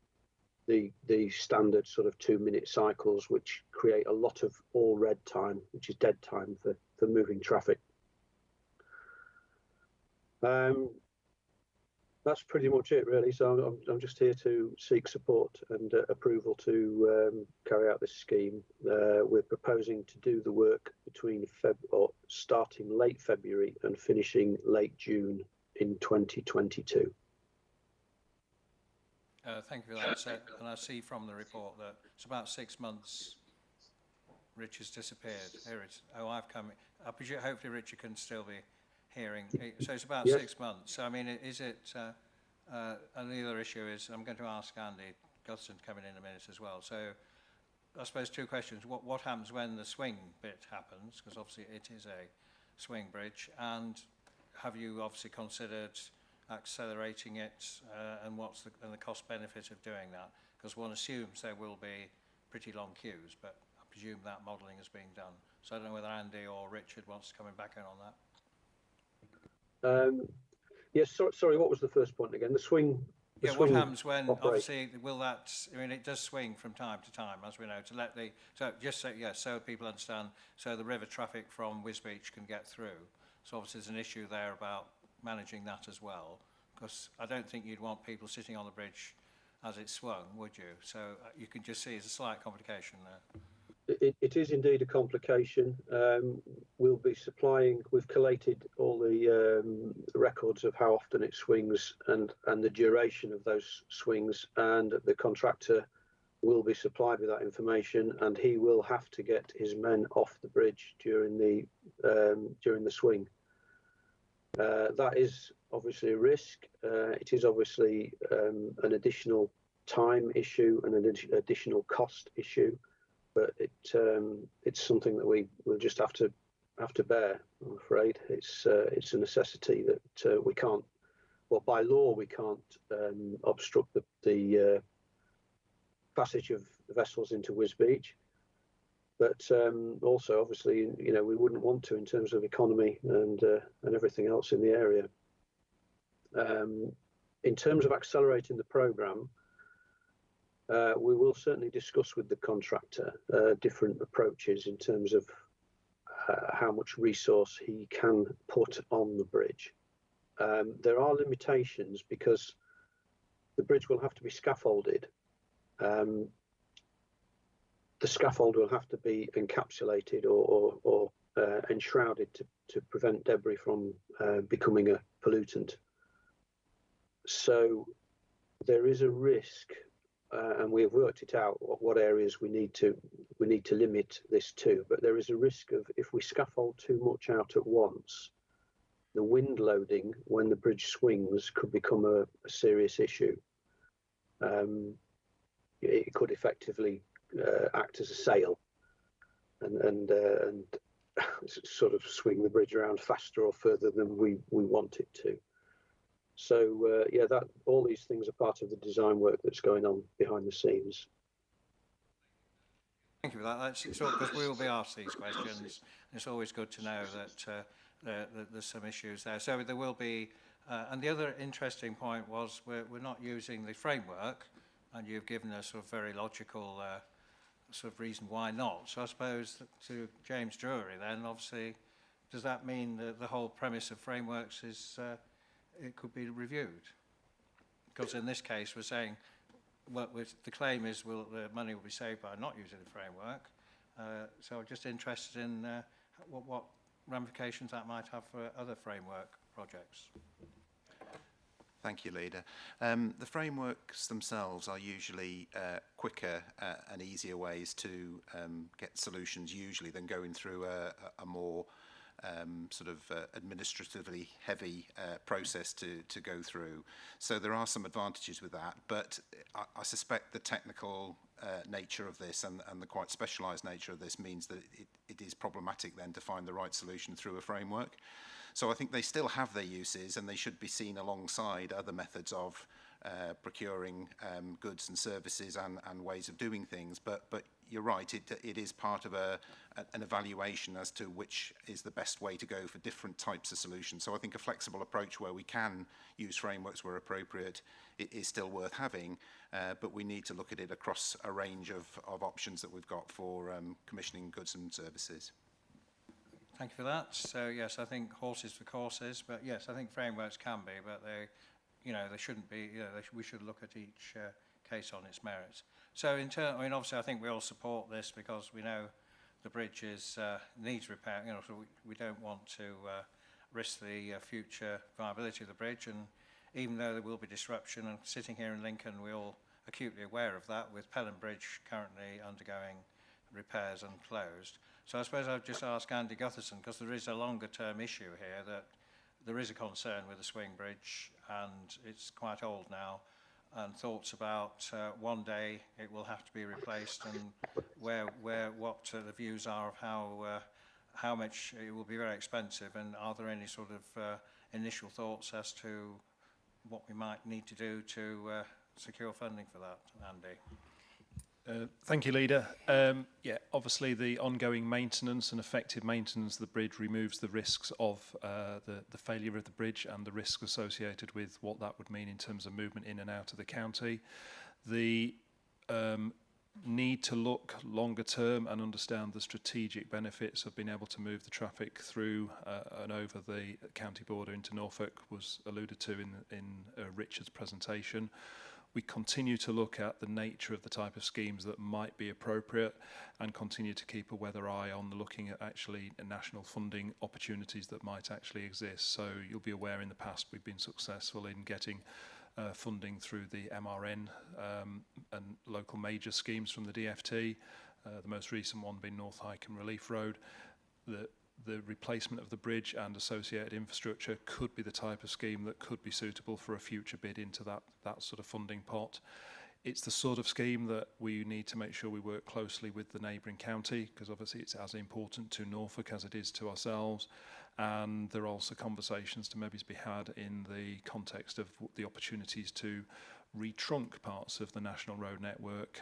the standard sort of 2-minute cycles, which create a lot of all red time, which is dead time for moving traffic. That's pretty much it, really. So I'm just here to seek support and approval to carry out this scheme. We're proposing to do the work between starting late February and finishing late June in 2022. Thank you for that. So, and I see from the report that it's about 6 months. Rich has disappeared. Here it is. Oh, I've come. I presume, hopefully Richard can still be hearing. So it's about 6 months. So I mean, is it? And the other issue is, I'm going to ask Andy Guston to come in a minute as well. So I suppose 2 questions. What happens when the swing bit happens? Because obviously it is a swing bridge. And have you obviously considered accelerating it, and what's the cost benefit of doing that? Because one assumes there will be pretty long queues, but I presume that modelling is being done. So I don't know whether Andy or Richard wants to come back in on that. Yes, sorry, what was the first point again? The swing. What happens when, obviously, will that, I mean, it does swing from time to time, as we know, to let the, so just so, so people understand, so the river traffic from Wisbech can get through. So obviously there's an issue there about managing that as well, because I don't think you'd want people sitting on the bridge as it swung, would you? So you can just see there's a slight complication there. It is indeed a complication. We'll be supplying, we've collated all the records of how often it swings and the duration of those swings, and the contractor will be supplied with that information, and he will have to get his men off the bridge during the swing. That is obviously a risk. It is obviously an additional time issue and an additional cost issue, but it's something that we will just have to bear. I'm afraid it's a necessity that we can't. Well, by law we can't obstruct the passage of vessels into Wisbech. But also, obviously, you know, we wouldn't want to in terms of economy and everything else in the area. In terms of accelerating the programme, we will certainly discuss with the contractor different approaches in terms of how much resource he can put on the bridge. There are limitations because the bridge will have to be scaffolded. The scaffold will have to be encapsulated or enshrouded to prevent debris from becoming a pollutant. So there is a risk, and we have worked it out what areas we need to limit this to. But there is a risk of, if we scaffold too much out at once, the wind loading when the bridge swings could become a serious issue. It could effectively act as a sail and sort of swing the bridge around faster or further than we want it to. So yeah, that all these things are part of the design work that's going on behind the scenes. Thank you for that. That's all, because we will be asked these questions. It's always good to know that there's some issues there. So there will be, and the other interesting point was we're not using the framework, and you've given us a sort of very logical sort of reason why not. So I suppose to James Drury then, obviously, does that mean that the whole premise of frameworks is it could be reviewed? Because in this case we're saying the claim is the money will be saved by not using the framework. So I'm just interested in what ramifications that might have for other framework projects. Thank you, Leader. The frameworks themselves are usually quicker and easier ways to get solutions usually than going through a more sort of administratively heavy process to go through. So there are some advantages with that, but I suspect the technical nature of this and the quite specialised nature of this means that it is problematic then to find the right solution through a framework. So I think they still have their uses and they should be seen alongside other methods of procuring goods and services and ways of doing things. But you're right, it is part of an evaluation as to which is the best way to go for different types of solutions. So I think a flexible approach where we can use frameworks where appropriate is still worth having, but we need to look at it across a range of options that we've got for commissioning goods and services. Thank you for that. So yes, I think horses for courses, but yes, I think frameworks can be, but they shouldn't be. We should look at each case on its merits. So obviously, I think we all support this because we know the bridge needs repair. So we don't want to risk the future viability of the bridge. And even though there will be disruption, and sitting here in Lincoln, we're all acutely aware of that, with Pelham Bridge currently undergoing repairs and closed. So I suppose I'll just ask Andy Gutherson, because there is a longer term issue here, that there is a concern with the swing bridge and it's quite old now, and thoughts about one day it will have to be replaced, and what the views are of how much it will be very expensive, and are there any sort of initial thoughts as to what we might need to do to secure funding for that, Andy? Thank you, Leader. Yeah, obviously the ongoing maintenance and effective maintenance of the bridge removes the risks of the failure of the bridge and the risks associated with what that would mean in terms of movement in and out of the county. The need to look longer term and understand the strategic benefits of being able to move the traffic through and over the county border into Norfolk was alluded to in Richard's presentation. We continue to look at the nature of the type of schemes that might be appropriate and continue to keep a weather eye on looking at actually national funding opportunities that might actually exist. So you'll be aware in the past we've been successful in getting funding through the MRN and local major schemes from the DFT, the most recent one being North Hyken Relief Road. The replacement of the bridge and associated infrastructure could be the type of scheme that could be suitable for a future bid into that sort of funding pot. It's the sort of scheme that we need to make sure we work closely with the neighbouring county, because obviously it's as important to Norfolk as it is to ourselves. And there are also conversations to maybe be had in the context of the opportunities to retrunk parts of the national road network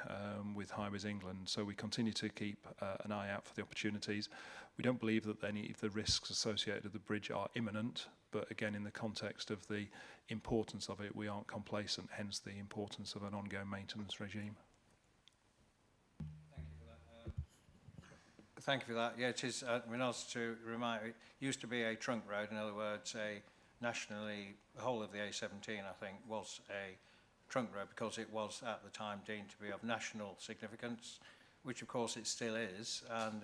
with Highways England. So we continue to keep an eye out for the opportunities. We don't believe that any of the risks associated with the bridge are imminent, but again, in the context of the importance of it, we aren't complacent, hence the importance of an ongoing maintenance regime. Thank you for that. Yeah, it is. Also to remind, it used to be a trunk road. In other words, nationally, the whole of the A17, I think, was a trunk road because it was at the time deemed to be of national significance, which of course it still is, and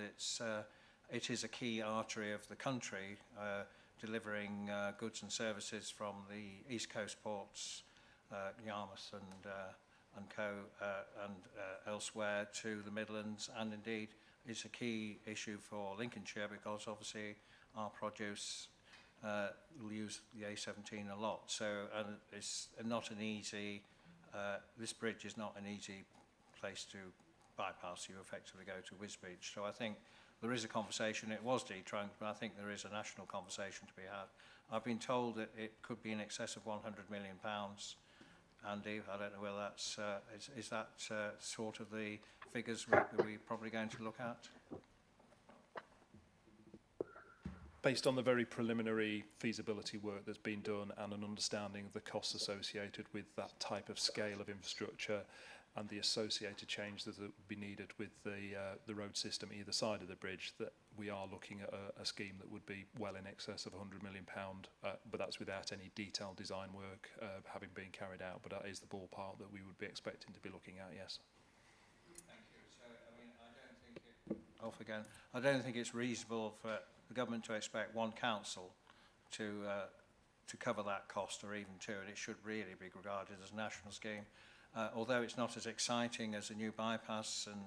it is a key artery of the country, delivering goods and services from the East Coast ports, Yarmouth and Co, and elsewhere to the Midlands, and indeed it's a key issue for Lincolnshire because obviously our produce will use the A17 a lot. So, and it's not an easy, this bridge is not an easy place to bypass. You effectively go to Wisbech. So I think there is a conversation. It was detrunked, but I think there is a national conversation to be had. I've been told that it could be in excess of £100 million. Andy, I don't know whether that's, is that sort of the figures we're probably going to look at? Based on the very preliminary feasibility work that's been done and an understanding of the costs associated with that type of scale of infrastructure and the associated changes that would be needed with the road system either side of the bridge, that we are looking at a scheme that would be well in excess of £100 million, but that's without any detailed design work having been carried out. But that is the ballpark that we would be expecting to be looking at, yes. Thank you. So, I mean, I don't think it's reasonable for the government to expect one council to to cover that cost or even two, and it should really be regarded as a national scheme. Although it's not as exciting as a new bypass and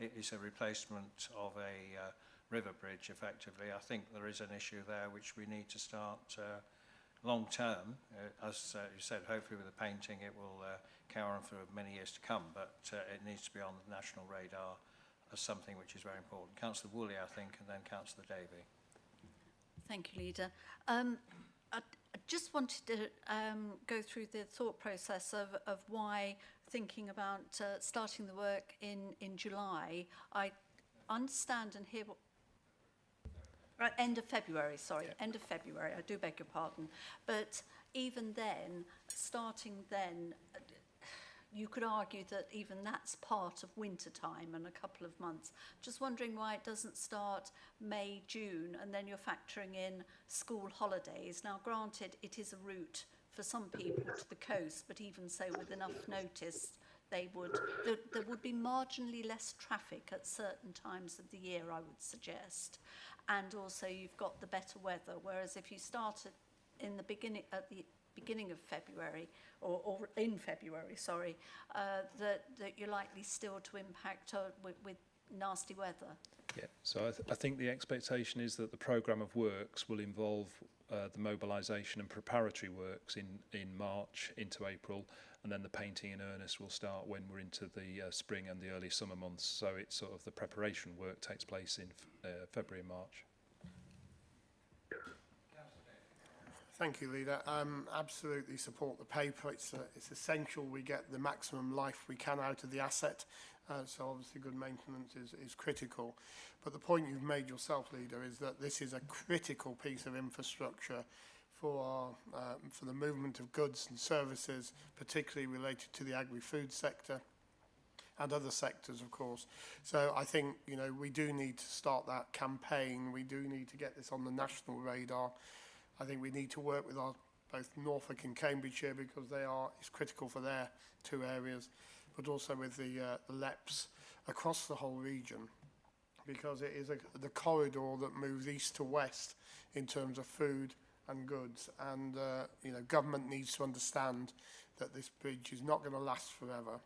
it is a replacement of a river bridge effectively, I think there is an issue there which we need to start long term. As you said, hopefully with the painting it will carry on for many years to come, but it needs to be on the national radar as something which is very important. Councillor Woolley, I think, and then Councillor Davey. Thank you, Leader. I just wanted to go through the thought process of why thinking about starting the work in July. I understand and hear what... Right, end of February, sorry, end of February, I do beg your pardon. But even then, starting then, you could argue that even that's part of winter time and a couple of months. Just wondering why it doesn't start May, June, and then you're factoring in school holidays. Now, granted, it is a route for some people to the coast, but even so, with enough notice, there would be marginally less traffic at certain times of the year, I would suggest. And also, you've got the better weather. Whereas if you start at the beginning of February, or in February, sorry, that you're likely still to impact with nasty weather. Yeah, so I think the expectation is that the programme of works will involve the mobilisation and preparatory works in March into April, and then the painting in earnest will start when we're into the spring and the early summer months. So it's sort of the preparation work takes place in February and March. Thank you, Leader. Absolutely support the paper. It's essential we get the maximum life we can out of the asset. So obviously good maintenance is critical. But the point you've made yourself, Leader, is that this is a critical piece of infrastructure for the movement of goods and services, particularly related to the agri-food sector and other sectors, of course. So I think, you know, we do need to start that campaign. We do need to get this on the national radar. I think we need to work with both Norfolk and Cambridgeshire, because it's critical for their two areas, but also with the LEPs across the whole region, because it is the corridor that moves east to west in terms of food and goods. And you know, government needs to understand that this bridge is not going to last forever,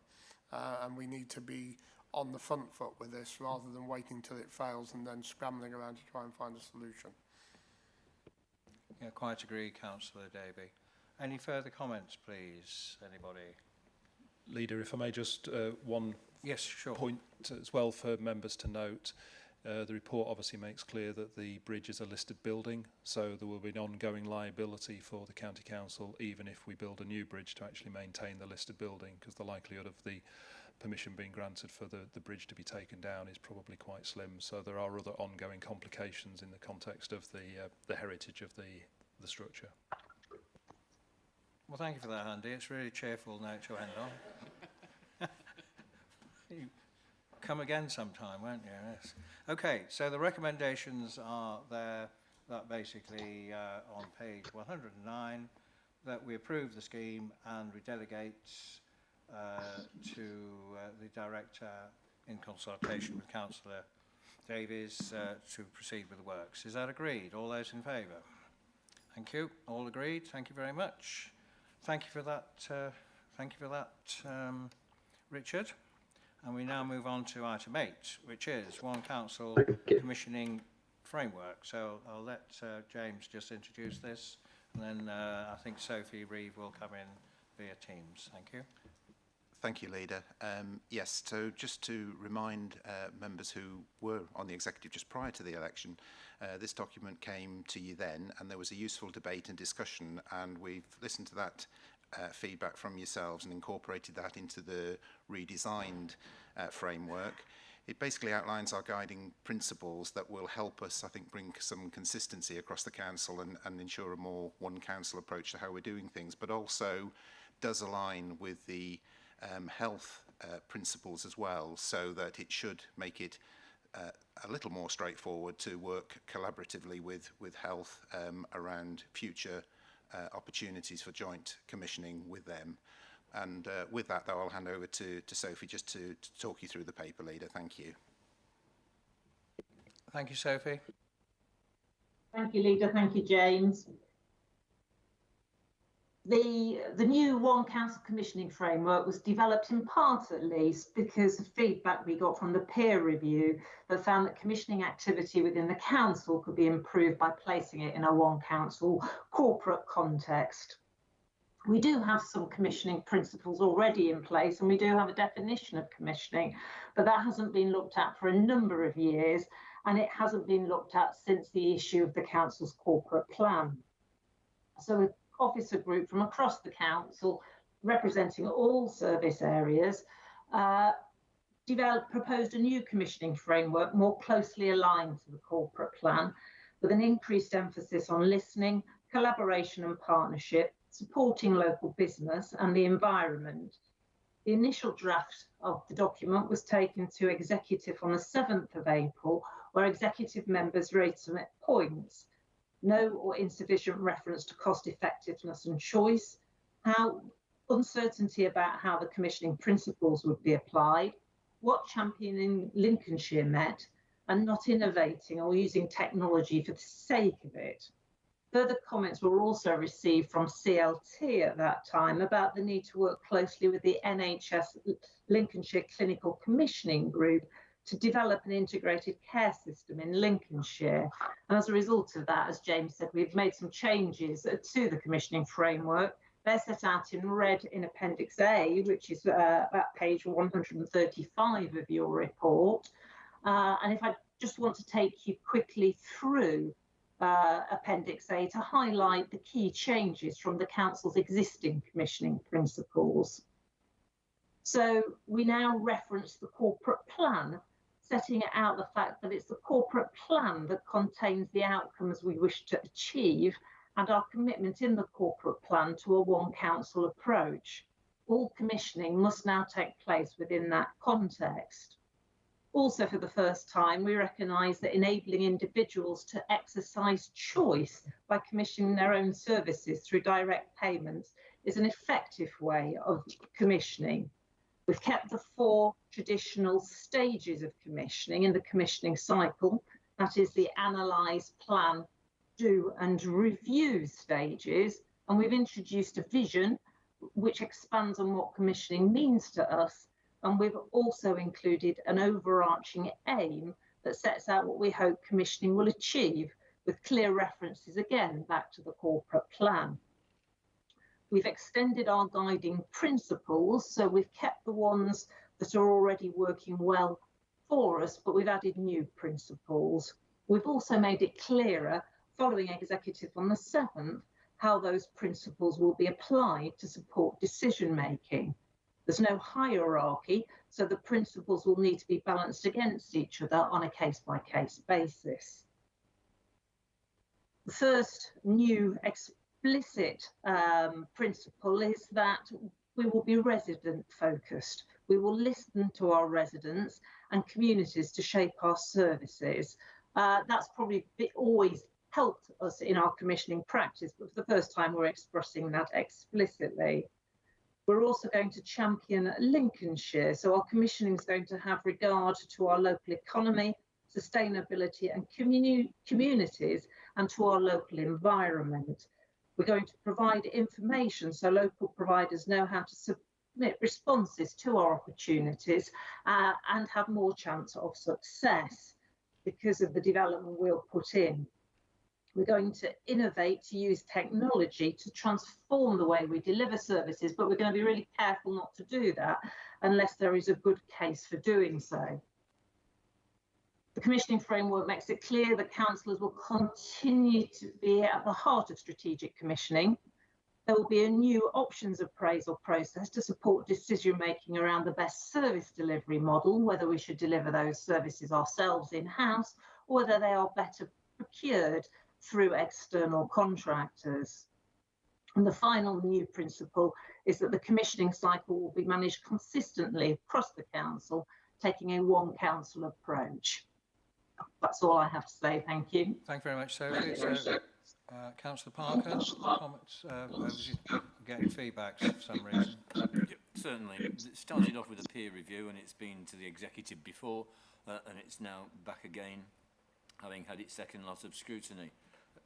and we need to be on the front foot with this rather than waiting till it fails and then scrambling around to try and find a solution. Yeah, quite agree, Councillor Davey. Any further comments, please? Anybody? Leader, if I may just one yes, sure. point as well for members to note. The report obviously makes clear that the bridge is a listed building, so there will be an ongoing liability for the County Council even if we build a new bridge to actually maintain the listed building, because the likelihood of the permission being granted for the bridge to be taken down is probably quite slim. So there are other ongoing complications in the context of the heritage of the structure. Well, thank you for that, Andy. It's a really cheerful note to end on. You come again sometime, won't you? Yes. Okay, so the recommendations are there, that basically on page 109, that we approve the scheme and we delegate to the Director in consultation with Councillor Davies to proceed with the works. Is that agreed? All those in favour? Thank you. All agreed. Thank you very much. Thank you for that, Richard. And we now move on to item 8, which is One Council Commissioning Framework. So I'll let James just introduce this, and then I think Sophie Reeve will come in via Teams. Thank you. Thank you, Leader. Yes, so just to remind members who were on the executive just prior to the election, this document came to you then, and there was a useful debate and discussion, and we've listened to that feedback from yourselves and incorporated that into the redesigned framework. It basically outlines our guiding principles that will help us, I think, bring some consistency across the council and ensure a more one council approach to how we're doing things, but also does align with the health principles as well, so that it should make it a little more straightforward to work collaboratively with health around future opportunities for joint commissioning with them. And with that, though, I'll hand over to Sophie just to talk you through the paper, Leader. Thank you. Thank you, Sophie. Thank you, Leader. Thank you, James. The new One Council commissioning framework was developed in part at least because of feedback we got from the peer review that found that commissioning activity within the council could be improved by placing it in a One Council corporate context. We do have some commissioning principles already in place, and we do have a definition of commissioning, but that hasn't been looked at for a number of years, and it hasn't been looked at since the issue of the council's corporate plan. So an officer group from across the council, representing all service areas, proposed a new commissioning framework more closely aligned to the corporate plan, with an increased emphasis on listening, collaboration and partnership, supporting local business and the environment. The initial draft of the document was taken to executive on the 7th of April, where executive members raised some points. No or insufficient reference to cost effectiveness and choice, how uncertainty about how the commissioning principles would be applied, what championing Lincolnshire meant, and not innovating or using technology for the sake of it. Further comments were also received from CLT at that time about the need to work closely with the NHS Lincolnshire Clinical Commissioning Group to develop an integrated care system in Lincolnshire. And as a result of that, as James said, we've made some changes to the commissioning framework. They're set out in red in Appendix A, which is at page 135 of your report. And if I just want to take you quickly through Appendix A to highlight the key changes from the Council's existing commissioning principles. So we now reference the corporate plan, setting out the fact that it's the corporate plan that contains the outcomes we wish to achieve and our commitment in the corporate plan to a One Council approach. All commissioning must now take place within that context. Also, for the first time, we recognise that enabling individuals to exercise choice by commissioning their own services through direct payments is an effective way of commissioning. We've kept the 4 traditional stages of commissioning in the commissioning cycle, that is the analyse, plan, do and review stages, and we've introduced a vision which expands on what commissioning means to us. And we've also included an overarching aim that sets out what we hope commissioning will achieve, with clear references again back to the corporate plan. We've extended our guiding principles, so we've kept the ones that are already working well for us, but we've added new principles. We've also made it clearer, following executive on the 7th, how those principles will be applied to support decision making. There's no hierarchy, so the principles will need to be balanced against each other on a case-by-case basis. The first new explicit principle is that we will be resident-focused. We will listen to our residents and communities to shape our services. That's probably always helped us in our commissioning practice, but for the first time we're expressing that explicitly. We're also going to champion Lincolnshire, so our commissioning is going to have regard to our local economy, sustainability and communities, and to our local environment. We're going to provide information so local providers know how to submit responses to our opportunities and have more chance of success because of the development we'll put in. We're going to innovate to use technology to transform the way we deliver services, but we're going to be really careful not to do that unless there is a good case for doing so. The commissioning framework makes it clear that councillors will continue to be at the heart of strategic commissioning. There will be a new options appraisal process to support decision making around the best service delivery model, whether we should deliver those services ourselves in-house or whether they are better procured through external contractors. And the final new principle is that the commissioning cycle will be managed consistently across the council, taking a One Council approach. That's all I have to say. Thank you. Thank you very much, Sophie. So, Councillor Parker, comments? Getting feedback for some reason. Yep, certainly. It started off with a peer review and it's been to the executive before and it's now back again, having had its second lot of scrutiny.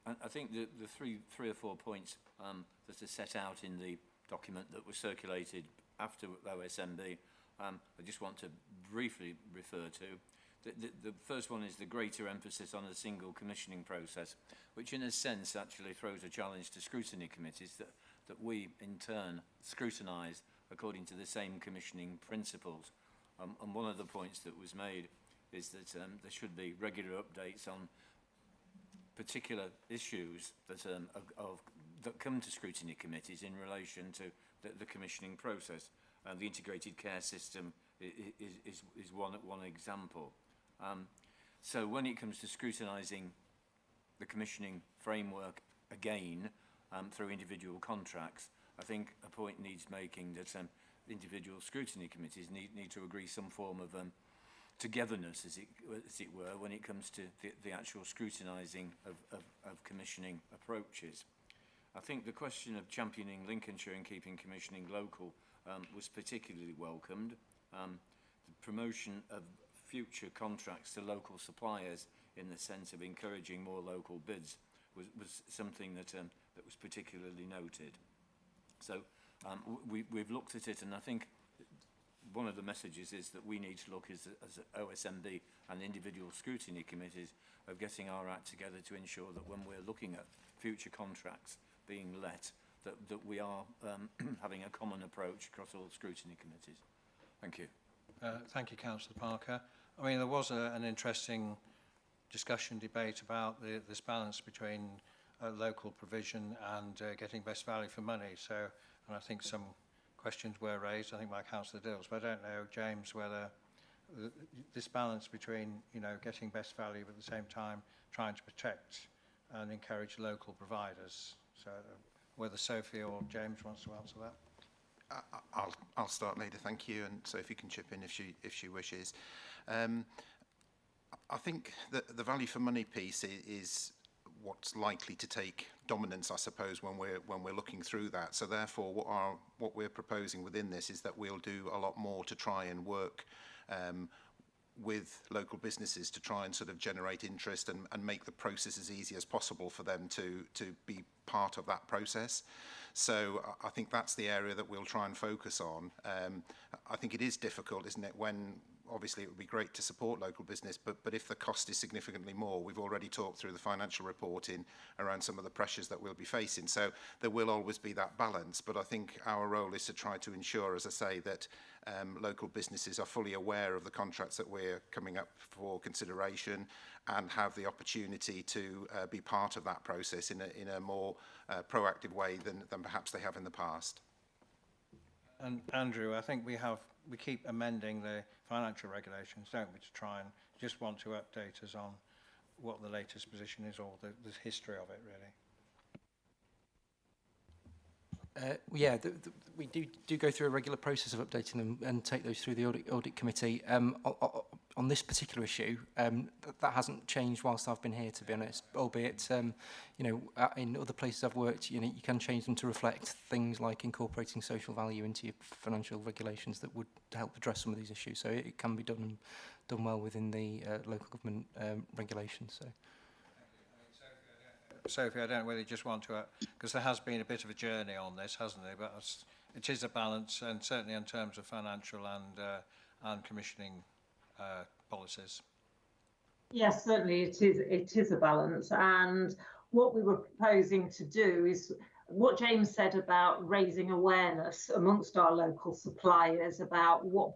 I think the three or four points that are set out in the document that was circulated after OSMB, I just want to briefly refer to. The first one is the greater emphasis on a single commissioning process, which in a sense actually throws a challenge to scrutiny committees that we in turn scrutinise according to the same commissioning principles. And one of the points that was made is that there should be regular updates on particular issues that that come to scrutiny committees in relation to the commissioning process. The integrated care system is one example. So when it comes to scrutinising the commissioning framework again through individual contracts, I think a point needs making that individual scrutiny committees need to agree some form of togetherness, as it were, when it comes to the actual scrutinising of commissioning approaches. I think the question of championing Lincolnshire and keeping commissioning local was particularly welcomed. The promotion of future contracts to local suppliers in the sense of encouraging more local bids was something that was particularly noted. So we've looked at it, and I think one of the messages is that we need to look as OSMB and individual scrutiny committees of getting our act together to ensure that when we're looking at future contracts being let, that we are having a common approach across all scrutiny committees. Thank you. Thank you, Councillor Parker. I mean, there was an interesting discussion, debate about this balance between local provision and getting best value for money. So, and I think some questions were raised, I think by Councillor Dills, but I don't know, James, whether this balance between, you know, getting best value but at the same time trying to protect and encourage local providers. So whether Sophie or James wants to answer that. I'll start, Leader, thank you, and Sophie can chip in if she wishes. I think that the value for money piece is what's likely to take dominance, I suppose, when we're looking through that. So therefore, what we're proposing within this is that we'll do a lot more to try and work with local businesses to try and sort of generate interest and make the process as easy as possible for them to be part of that process. So I think that's the area that we'll try and focus on. I think it is difficult, isn't it, when obviously it would be great to support local business, but if the cost is significantly more, we've already talked through the financial reporting around some of the pressures that we'll be facing. So there will always be that balance, but I think our role is to try to ensure, as I say, that local businesses are fully aware of the contracts that we're coming up for consideration and have the opportunity to be part of that process in a more proactive way than perhaps they have in the past. And Andrew, I think we keep amending the financial regulations, don't we, to try and just want to update us on what the latest position is or the history of it, really. Yeah, we do go through a regular process of updating them and take those through the audit committee. On this particular issue, that hasn't changed whilst I've been here, to be honest, albeit, in other places I've worked, you can change them to reflect things like incorporating social value into your financial regulations that would help address some of these issues. So it can be done well within the local government regulations. So. Sophie, I don't know whether you just want to, because there has been a bit of a journey on this, hasn't there? But it is a balance, and certainly in terms of financial and commissioning policies. Yes, certainly it is a balance, and what we were proposing to do is what James said about raising awareness amongst our local suppliers about what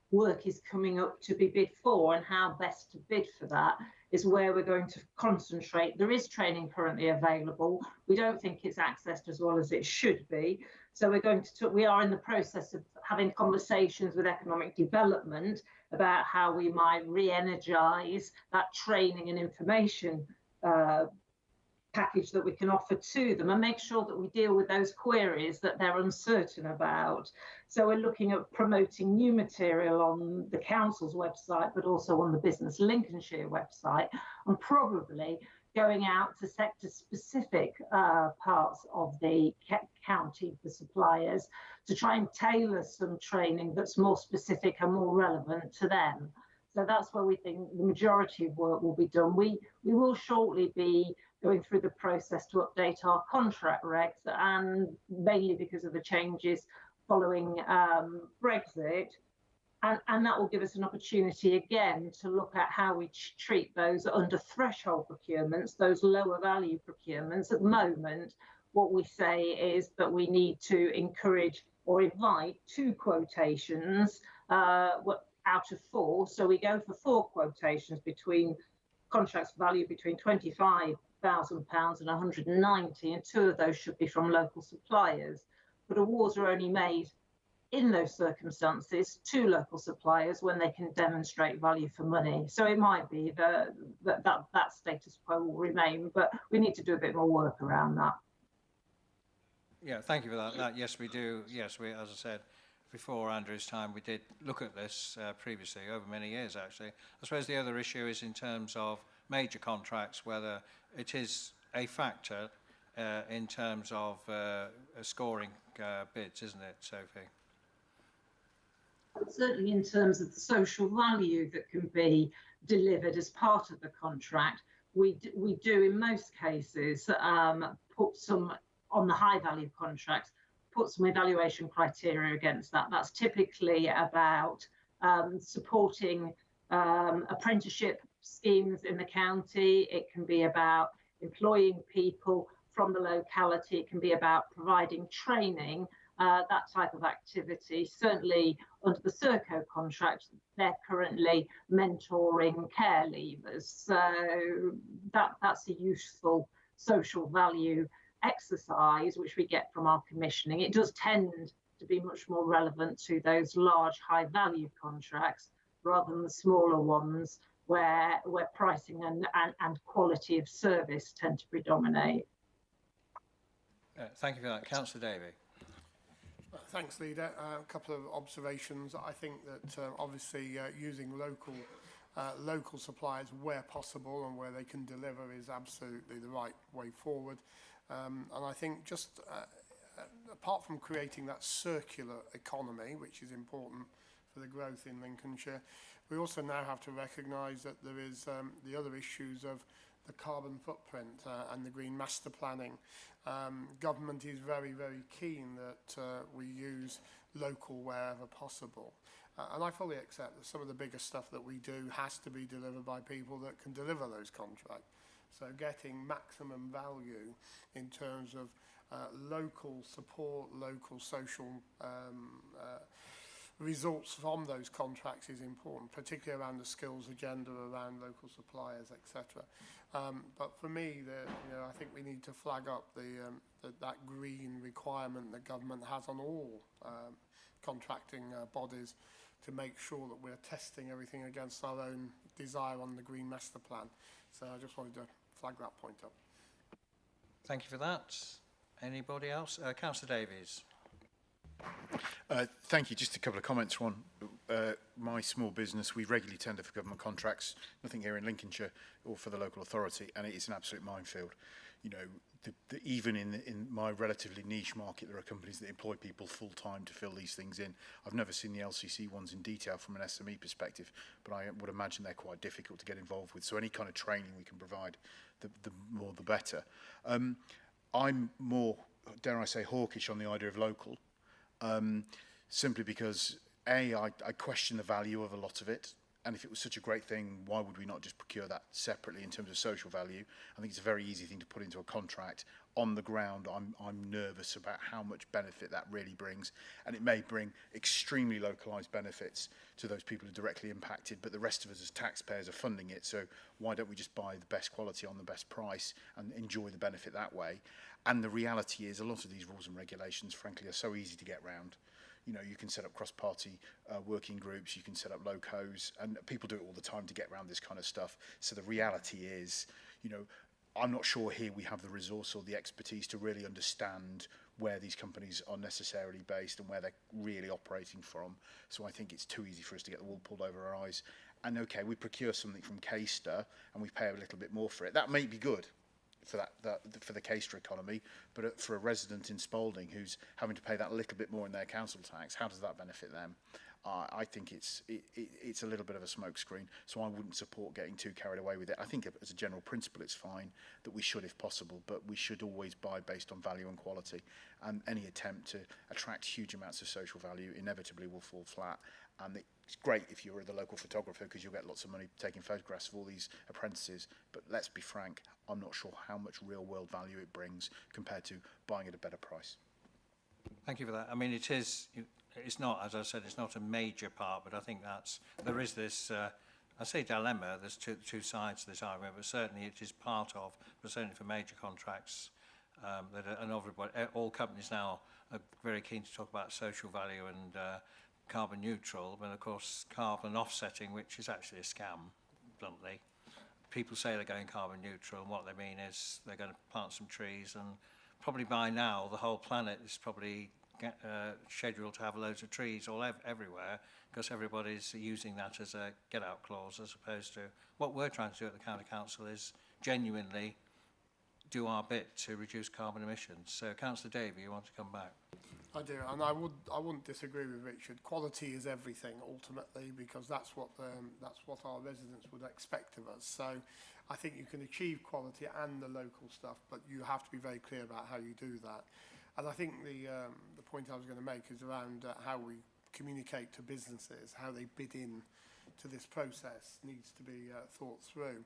work is coming up to be bid for and how best to bid for that is where we're going to concentrate. There is training currently available. We don't think it's accessed as well as it should be. So we are in the process of having conversations with economic development about how we might re-energise that training and information package that we can offer to them and make sure that we deal with those queries that they're uncertain about. So we're looking at promoting new material on the council's website, but also on the Business Lincolnshire website, and probably going out to sector-specific parts of the county for suppliers to try and tailor some training that's more specific and more relevant to them. So that's where we think the majority of work will be done. We will shortly be going through the process to update our contract regs, and mainly because of the changes following Brexit. And that will give us an opportunity again to look at how we treat those under threshold procurements, those lower value procurements. At the moment, what we say is that we need to encourage or invite 2 quotations out of 4. So we go for 4 quotations between contracts value between £25,000 and 190, and 2 of those should be from local suppliers. But awards are only made in those circumstances to local suppliers when they can demonstrate value for money. So it might be that status quo will remain, but we need to do a bit more work around that. Yeah, thank you for that. Yes, we do. Yes, we, as I said before Andrew's time, we did look at this previously, over many years actually. I suppose the other issue is in terms of major contracts, whether it is a factor in terms of scoring bids, isn't it, Sophie? Certainly in terms of the social value that can be delivered as part of the contract, we do in most cases put some, on the high value contracts, put some evaluation criteria against that. That's typically about supporting apprenticeship schemes in the county. It can be about employing people from the locality. It can be about providing training, that type of activity. Certainly under the Serco contract, they're currently mentoring care leavers. So that's a useful social value exercise which we get from our commissioning. It does tend to be much more relevant to those large high value contracts rather than the smaller ones where pricing and quality of service tend to predominate. Thank you for that. Councillor Davey. Thanks, Leader. A couple of observations. I think that obviously using local suppliers where possible and where they can deliver is absolutely the right way forward. And I think just apart from creating that circular economy, which is important for the growth in Lincolnshire, we also now have to recognise that there is the other issues of the carbon footprint and the green master planning. Government is very, very keen that we use local wherever possible. And I fully accept that some of the bigger stuff that we do has to be delivered by people that can deliver those contracts. So getting maximum value in terms of local support, local social results from those contracts is important, particularly around the skills agenda, around local suppliers, etc. But for me, I think we need to flag up that green requirement that government has on all contracting bodies to make sure that we're testing everything against our own desire on the Green Master Plan. So I just wanted to flag that point up. Thank you for that. Anybody else? Councillor Davies. Thank you. Just a couple of comments. One, my small business, we regularly tender for government contracts, nothing here in Lincolnshire or for the local authority, and it is an absolute minefield. You know, even in my relatively niche market, there are companies that employ people full-time to fill these things in. I've never seen the LCC ones in detail from an SME perspective, but I would imagine they're quite difficult to get involved with. So any kind of training we can provide, the more the better. I'm more, dare I say, hawkish on the idea of local. Simply because, I question the value of a lot of it. And if it was such a great thing, why would we not just procure that separately in terms of social value? I think it's a very easy thing to put into a contract. On the ground, I'm nervous about how much benefit that really brings. And it may bring extremely localised benefits to those people who are directly impacted, but the rest of us as taxpayers are funding it. So why don't we just buy the best quality on the best price and enjoy the benefit that way? And the reality is a lot of these rules and regulations, frankly, are so easy to get round. You know, you can set up cross-party working groups, you can set up locos, and people do it all the time to get around this kind of stuff. So the reality is, you know, I'm not sure here we have the resource or the expertise to really understand where these companies are necessarily based and where they're really operating from. So I think it's too easy for us to get the wool pulled over our eyes. And okay, we procure something from Caister and we pay a little bit more for it. That may be good for for the Caister economy, but for a resident in Spalding who's having to pay that little bit more in their council tax, how does that benefit them? I think it's a little bit of a smokescreen, so I wouldn't support getting too carried away with it. I think as a general principle it's fine that we should if possible, but we should always buy based on value and quality, and any attempt to attract huge amounts of social value inevitably will fall flat. And it's great if you're the local photographer because you'll get lots of money taking photographs of all these apprentices, but let's be frank, I'm not sure how much real world value it brings compared to buying at a better price. Thank you for that. I mean, it's not, as I said, it's not a major part, but I think there is this, I say dilemma, there's two sides to this argument, but certainly it is part of, but certainly for major contracts, and everybody, all companies now are very keen to talk about social value and carbon neutral, but of course carbon offsetting, which is actually a scam, bluntly. People say they're going carbon neutral, and what they mean is they're going to plant some trees, and probably by now the whole planet is probably scheduled to have loads of trees all everywhere, because everybody's using that as a get-out clause, as opposed to what we're trying to do at the County Council is genuinely do our bit to reduce carbon emissions. So, Councillor Davey, you want to come back? I do, and I wouldn't disagree with Richard. Quality is everything ultimately, because that's what our residents would expect of us. So, I think you can achieve quality and the local stuff, but you have to be very clear about how you do that. And I think the point I was going to make is around how we communicate to businesses, how they bid in to this process needs to be thought through.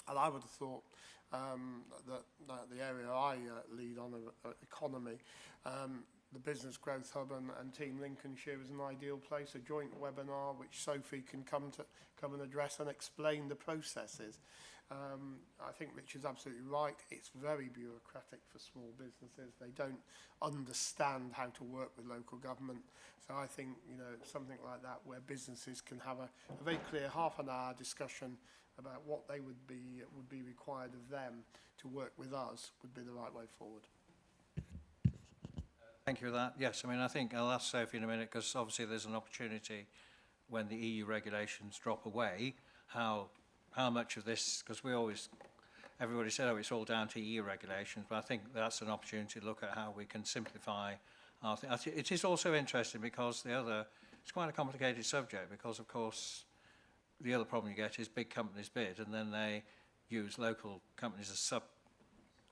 And I would have thought that the area I lead on, economy, the Business Growth Hub and Team Lincolnshire is an ideal place, a joint webinar which Sophie can come and address and explain the processes. I think Richard's absolutely right. It's very bureaucratic for small businesses. They don't understand how to work with local government. So I think, you know, something like that where businesses can have a very clear half-an-hour discussion about what they would be required of them to work with us would be the right way forward. Thank you for that. Yes, I mean, I think I'll ask Sophie in a minute, because obviously there's an opportunity when the EU regulations drop away, how much of this, because everybody said, oh, it's all down to EU regulations, but I think that's an opportunity to look at how we can simplify our thing. It is also interesting because it's quite a complicated subject, because of course the other problem you get is big companies bid and then they use local companies as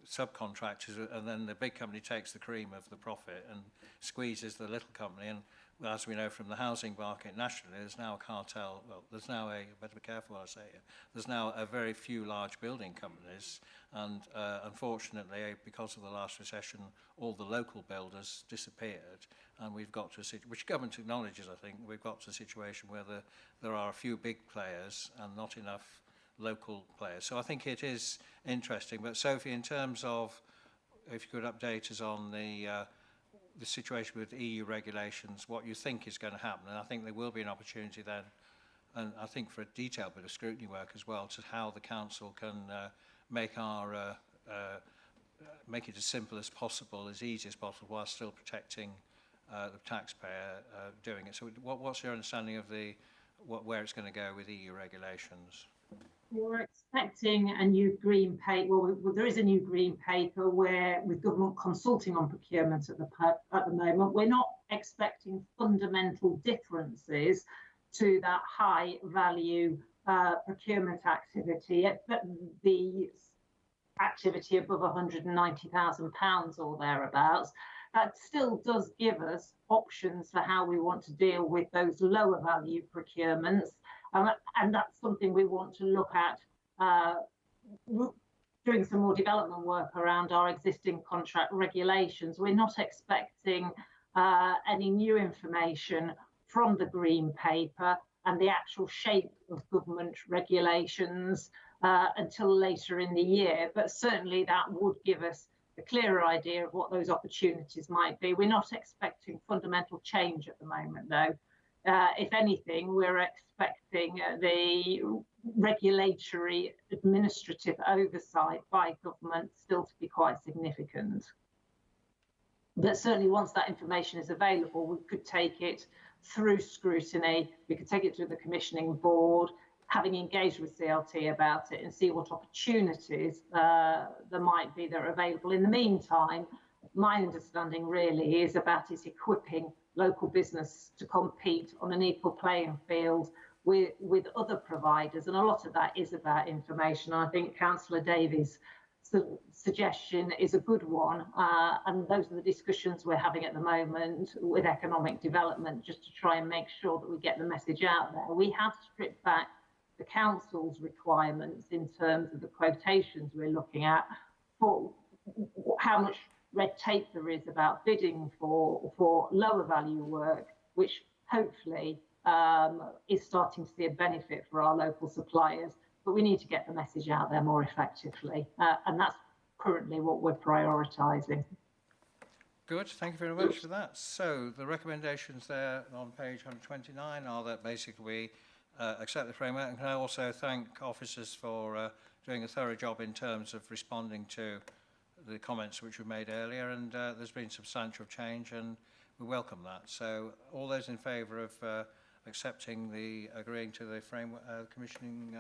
subcontractors, and then the big company takes the cream of the profit and squeezes the little company. And as we know from the housing market nationally, there's now a cartel. Well, there's now I better be careful what I say here. There's now a very few large building companies, and unfortunately, because of the last recession, all the local builders disappeared, and we've got to a situation, which government acknowledges, I think, we've got to a situation where there are a few big players and not enough local players. So I think it is interesting. But Sophie, in terms of, if you could update us on the situation with EU regulations, what you think is going to happen, and I think there will be an opportunity then, and I think for a detailed bit of scrutiny work as well, to how the council can make it as simple as possible, as easy as possible, while still protecting the taxpayer doing it. So what's your understanding of where it's going to go with EU regulations? We're expecting a new green paper. Well, there is a new green paper where, with government consulting on procurement at the moment, we're not expecting fundamental differences to that high value procurement activity, but the activity above £190,000 or thereabouts. That still does give us options for how we want to deal with those lower value procurements. And that's something we want to look at, doing some more development work around our existing contract regulations. We're not expecting any new information from the Green Paper and the actual shape of government regulations until later in the year, but certainly that would give us a clearer idea of what those opportunities might be. We're not expecting fundamental change at the moment, though. If anything, we're expecting the regulatory administrative oversight by government still to be quite significant. But certainly once that information is available, we could take it through scrutiny, we could take it to the commissioning board, having engaged with CLT about it, and see what opportunities there might be that are available. In the meantime, my understanding really is about its equipping local business to compete on an equal playing field with other providers, and a lot of that is about information. I think Councillor Davies' suggestion is a good one, and those are the discussions we're having at the moment with economic development, just to try and make sure that we get the message out there. We have stripped back the council's requirements in terms of the quotations we're looking at for how much red tape there is about bidding for lower value work, which hopefully is starting to see a benefit for our local suppliers, but we need to get the message out there more effectively, and that's currently what we're prioritising. Good, thank you very much for that. So the recommendations there on page 129 are that basically we accept the framework, and can I also thank officers for doing a thorough job in terms of responding to the comments which were made earlier, and there's been substantial change and we welcome that. So all those in favour of accepting agreeing to the framework, commissioning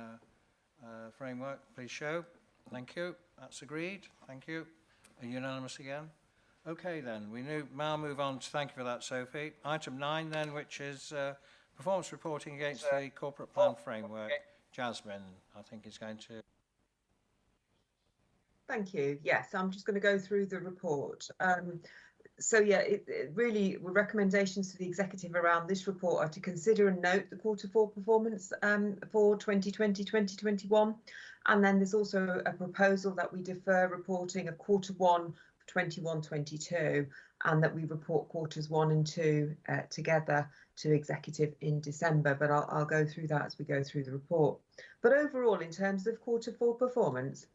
framework, please show. Thank you. That's agreed. Thank you. Unanimous again. Okay then, we now move on to, thank you for that, Sophie. Item 9 then, which is performance reporting against the corporate plan framework. Jasmine, I think, is going to... Thank you. Yes, I'm just going to go through the report. So yeah, it really, recommendations to the executive around this report are to consider and note the Q4 performance for 2020-2021. And then there's also a proposal that we defer reporting of Q1 21-22 and that we report quarters 1 and 2 together to executive in December. But I'll go through that as we go through the report. But overall, in terms of Q4 performance,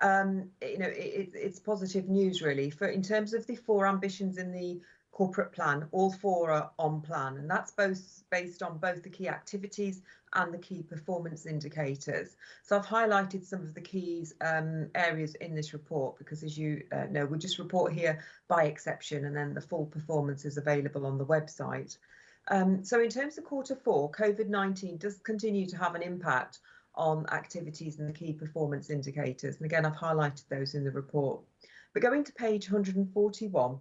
it's positive news really. In terms of the 4 ambitions in the corporate plan, all 4 are on plan, and that's both based on both the key activities and the key performance indicators. So I've highlighted some of the key areas in this report because, as you know, we just report here by exception, and then the full performance is available on the website. So in terms of Q4, COVID-19 does continue to have an impact on activities and the key performance indicators. And again, I've highlighted those in the report. But going to page 141,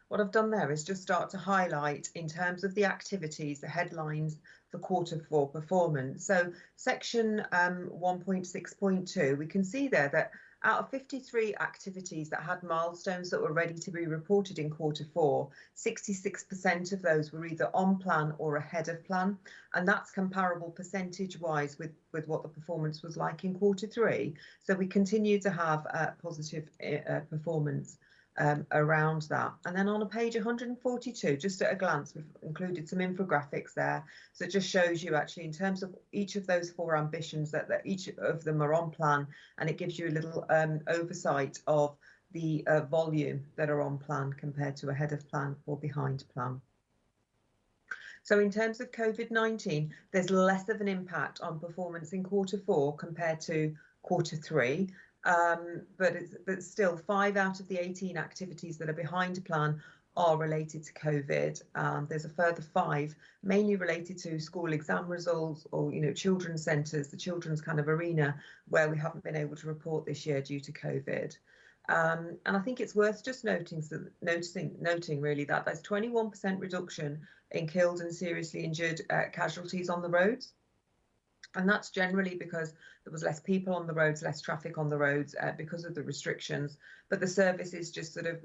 what I've done there is just start to highlight in terms of the activities, the headlines for Q4 performance. So section 1.6.2, we can see there that out of 53 activities that had milestones that were ready to be reported in Q4, 66% of those were either on plan or ahead of plan. And that's comparable percentage-wise with what the performance was like in Q3. So we continue to have positive performance around that. And then on page 142, just at a glance, we've included some infographics there. So it just shows you actually in terms of each of those 4 ambitions that each of them are on plan, and it gives you a little oversight of the volume that are on plan compared to ahead of plan or behind plan. So in terms of COVID-19, there's less of an impact on performance in Q4 compared to Q3. But still 5 out of the 18 activities that are behind plan are related to COVID. There's a further 5 mainly related to school exam results or, children's centres, the children's kind of arena, where we haven't been able to report this year due to COVID. And I think it's worth just noting really that there's 21% reduction in killed and seriously injured casualties on the roads. And that's generally because there was less people on the roads, less traffic on the roads because of the restrictions. But the service is just sort of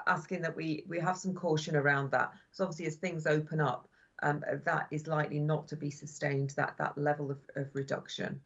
asking that we have some caution around that. So obviously as things open up, that is likely not to be sustained, that level of reduction.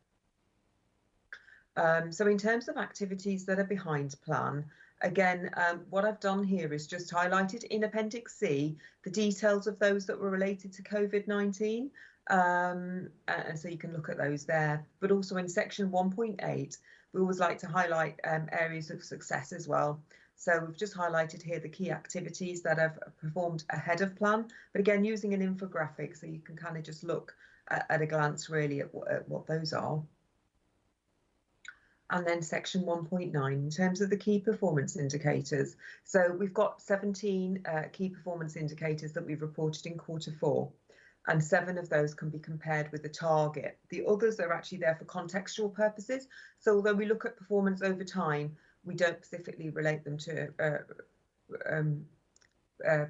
So in terms of activities that are behind plan, again, what I've done here is just highlighted in Appendix C the details of those that were related to COVID-19. And so you can look at those there. But also in section 1.8, we always like to highlight areas of success as well. So we've just highlighted here the key activities that have performed ahead of plan, but again using an infographic so you can kind of just look at a glance really at what those are. And then section 1.9 in terms of the key performance indicators. So we've got 17 key performance indicators that we've reported in Q4. And 7 of those can be compared with the target. The others are actually there for contextual purposes. So although we look at performance over time, we don't specifically relate them to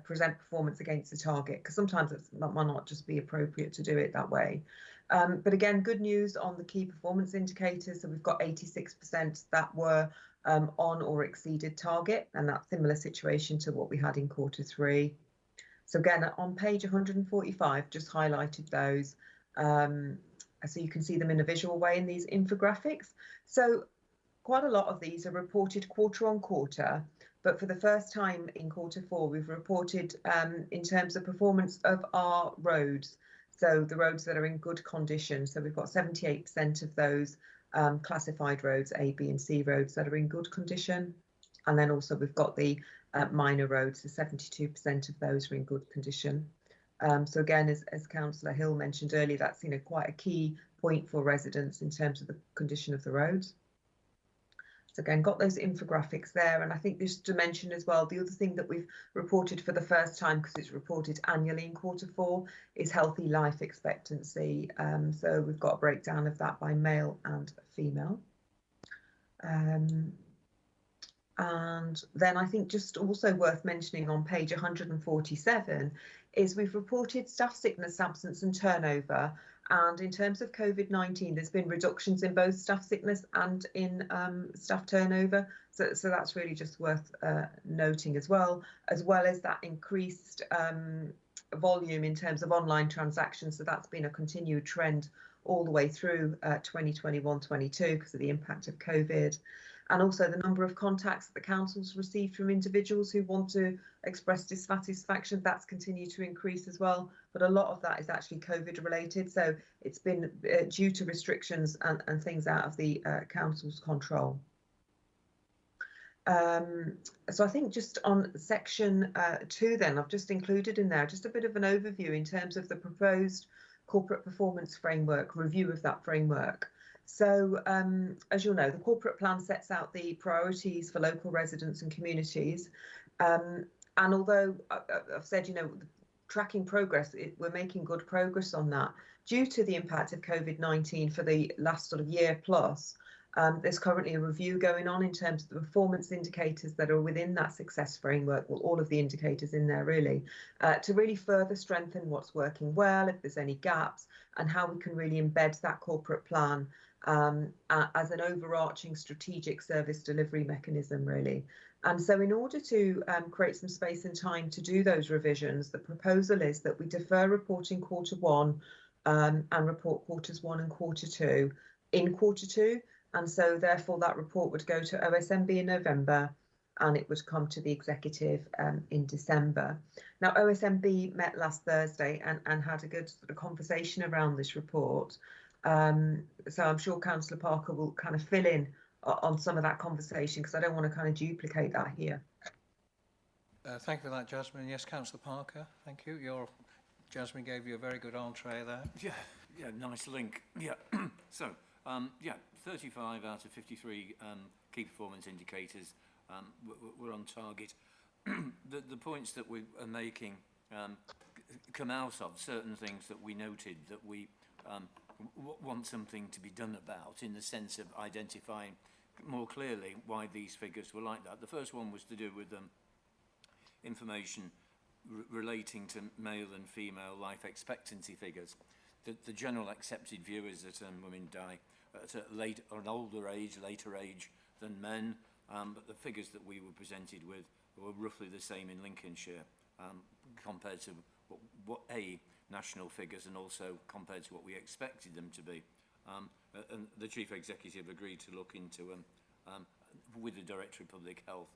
present performance against the target, because sometimes it might not just be appropriate to do it that way. But again, good news on the key performance indicators. So we've got 86% that were on or exceeded target, and that's similar situation to what we had in Q3. So again, on page 145, just highlighted those. So you can see them in a visual way in these infographics. So quite a lot of these are reported quarter on quarter, but for the first time in Q4, we've reported in terms of performance of our roads. So the roads that are in good condition. So we've got 78% of those classified roads, A, B and C roads, that are in good condition. And then also we've got the minor roads, so 72% of those are in good condition. So again, as Councillor Hill mentioned earlier, that's quite a key point for residents in terms of the condition of the roads. So again, got those infographics there. And I think just to mention as well, the other thing that we've reported for the first time, because it's reported annually in Q4, is healthy life expectancy. So we've got a breakdown of that by male and female. And then I think just also worth mentioning on page 147 is we've reported staff sickness, absence and turnover. And in terms of COVID-19, there's been reductions in both staff sickness and in staff turnover. So that's really just worth noting as well as that increased volume in terms of online transactions. So that's been a continued trend all the way through 2021-22 because of the impact of COVID. And also the number of contacts that the council's received from individuals who want to express dissatisfaction, that's continued to increase as well. But a lot of that is actually COVID related. So it's been due to restrictions and things out of the council's control. So I think just on section 2 then, I've just included in there just a bit of an overview in terms of the proposed corporate performance framework, review of that framework. So as you'll know, the corporate plan sets out the priorities for local residents and communities. And although I've said, tracking progress, we're making good progress on that. Due to the impact of COVID-19 for the last sort of year plus, there's currently a review going on in terms of the performance indicators that are within that success framework, well, all of the indicators in there really, to really further strengthen what's working well, if there's any gaps, and how we can really embed that corporate plan as an overarching strategic service delivery mechanism, really. And so in order to create some space and time to do those revisions, the proposal is that we defer reporting Q1 and report Q1 and Q2 in Q2. And so therefore that report would go to OSMB in November and it would come to the executive in December. Now, OSMB met last Thursday and had a good sort of conversation around this report. So I'm sure Councillor Parker will kind of fill in on some of that conversation because I don't want to kind of duplicate that here. Thank you for that, Jasmine. Yes, Councillor Parker, thank you. Jasmine gave you a very good entree there. Yeah, nice link. Yeah, so, 35 out of 53 key performance indicators were on target. The points that we are making come out of certain things that we noted that we want something to be done about, in the sense of identifying more clearly why these figures were like that. The first one was to do with information relating to male and female life expectancy figures. The general accepted view is that women die at an older age, later age than men, but the figures that we were presented with were roughly the same in Lincolnshire compared to what national figures and also compared to what we expected them to be. And the Chief Executive agreed to look into, with the Director of Public Health,